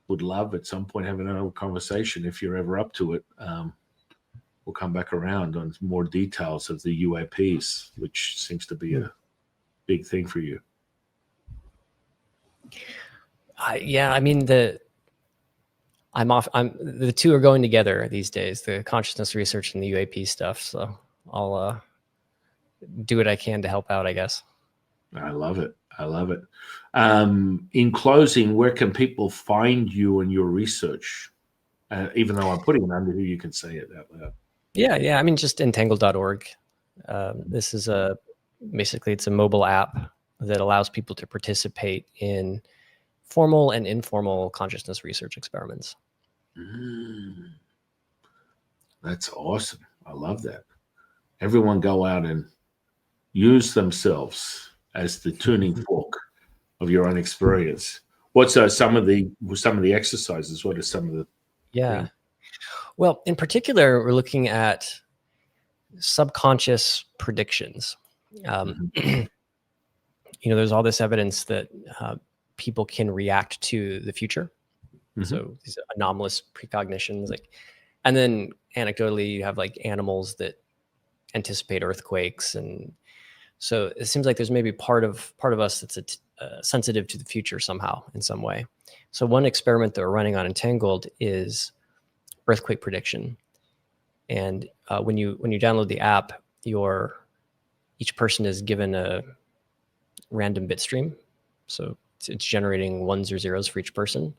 would love at some point have another conversation if you're ever up to it. We'll come back around on more details of the UAPs, which seems to be a big thing for you. I mean, the two are going together these days, the consciousness research and the UAP stuff. So I'll do what I can to help out, I guess. I love it. In closing, where can people find you and your research? Even though I'm putting it under here, you can say it out loud. Yeah. I mean, just entangled.org. This is basically it's a mobile app that allows people to participate in formal and informal consciousness research experiments. That's awesome. I love that. Everyone go out and use themselves as the tuning fork of your own experience. What's some of the exercises? What are some of the Yeah. Well, in particular, we're looking at subconscious predictions. There's all this evidence that people can react to the future. So these anomalous precognitions, and then anecdotally, you have like animals that anticipate earthquakes, and so it seems like there's maybe part of us that's sensitive to the future somehow in some way. So one experiment that we're running on Entangled is earthquake prediction, and when you download the app, each person is given a random bit stream, so it's generating ones or zeros for each person,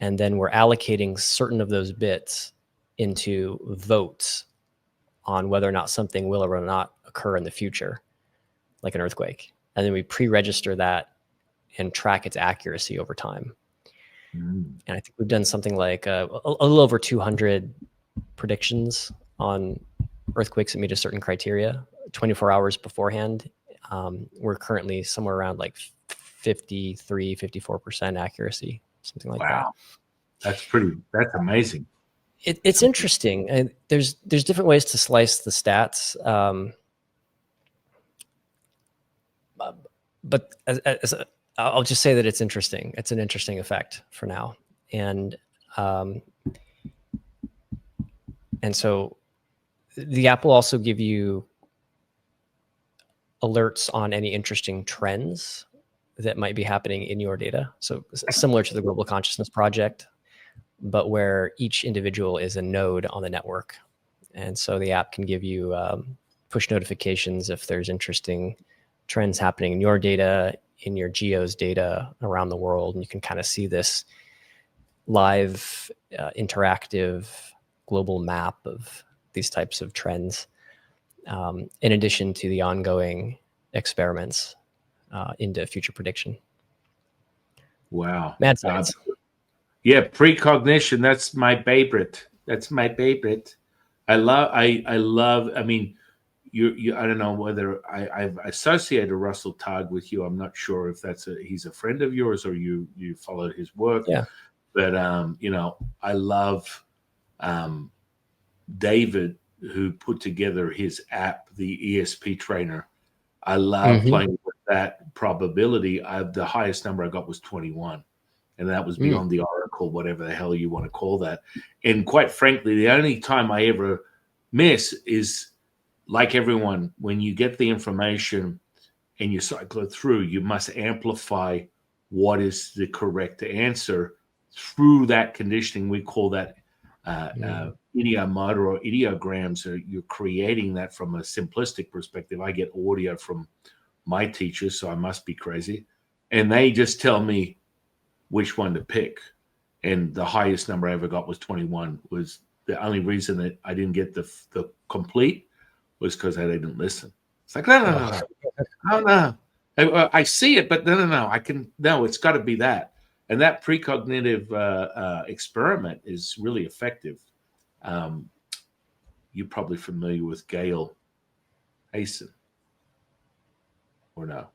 and then we're allocating certain of those bits into votes on whether or not something will or will not occur in the future, like an earthquake. And then we pre-register that and track its accuracy over time. And I think we've done something like a little over 200 predictions on earthquakes that meet a certain criteria 24 hours beforehand. We're currently somewhere around like 54% accuracy, something like that. Wow. That's amazing. It's interesting. And there's different ways to slice the stats. But I'll just say that it's interesting. It's an interesting effect for now. And so the app will also give you alerts on any interesting trends that might be happening in your data. So similar to the Global Consciousness Project, but where each individual is a node on the network. And so the app can give you push notifications if there's interesting trends happening in your data, in your geo's data around the world. And you can kind of see this live, interactive global map of these types of trends, in addition to the ongoing experiments into future prediction. Wow. Mad science. Yeah, precognition. That's my favorite. I love, I mean, I don't know whether I've associated Russell Targ with you. I'm not sure if he's a friend of yours or you followed his work. Yeah. But, I love David, who put together his app, the ESP Trainer. I love playing with that probability. The highest number I got was 21. And that was beyond the oracle, whatever the hell you want to call that. And quite frankly, the only time I ever miss is, like everyone, when you get the information and you cycle it through, you must amplify what is the correct answer through that conditioning. We call that ideomotor or ideograms. You're creating that from a simplistic perspective. I get audio from my teachers, so I must be crazy. And they just tell me which one to pick. And the highest number I ever got was 21. Was the only reason that I didn't get the complete was because I didn't listen. It's like, no. I see it, but no, it's got to be that. And that precognitive experiment is really effective. You're probably familiar with Gail Hayson, or no?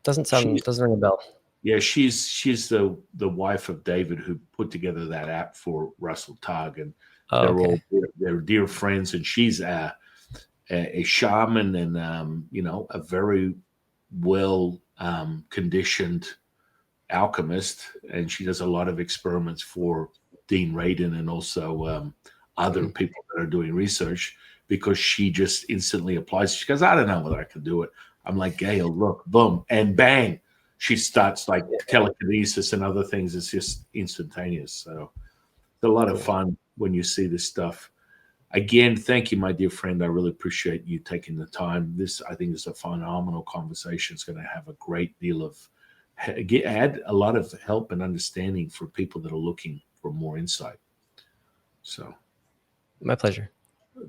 Doesn't ring a bell. Yeah, she's the wife of David, who put together that app for Russell Targ, and they're dear friends. And she's a shaman and a very well conditioned alchemist, and she does a lot of experiments for Dean Radin and also other people that are doing research, because she just instantly applies. She goes, I don't know whether I can do it. I'm like, Gail, look, boom, and bang, she starts like telekinesis and other things. It's just instantaneous. So it's a lot of fun when you see this stuff. Again, thank you, my dear friend. I really appreciate you taking the time. This, I think, is a phenomenal conversation. It's going to have a great deal of add a lot of help and understanding for people that are looking for more insight. So, my pleasure.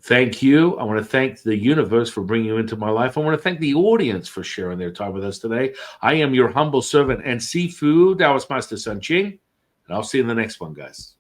Thank you. I want to thank the universe for bringing you into my life. I want to thank the audience for sharing their time with us today. I am your humble servant and seafood Taoist Master San Qing, and I'll see you in the next one, guys.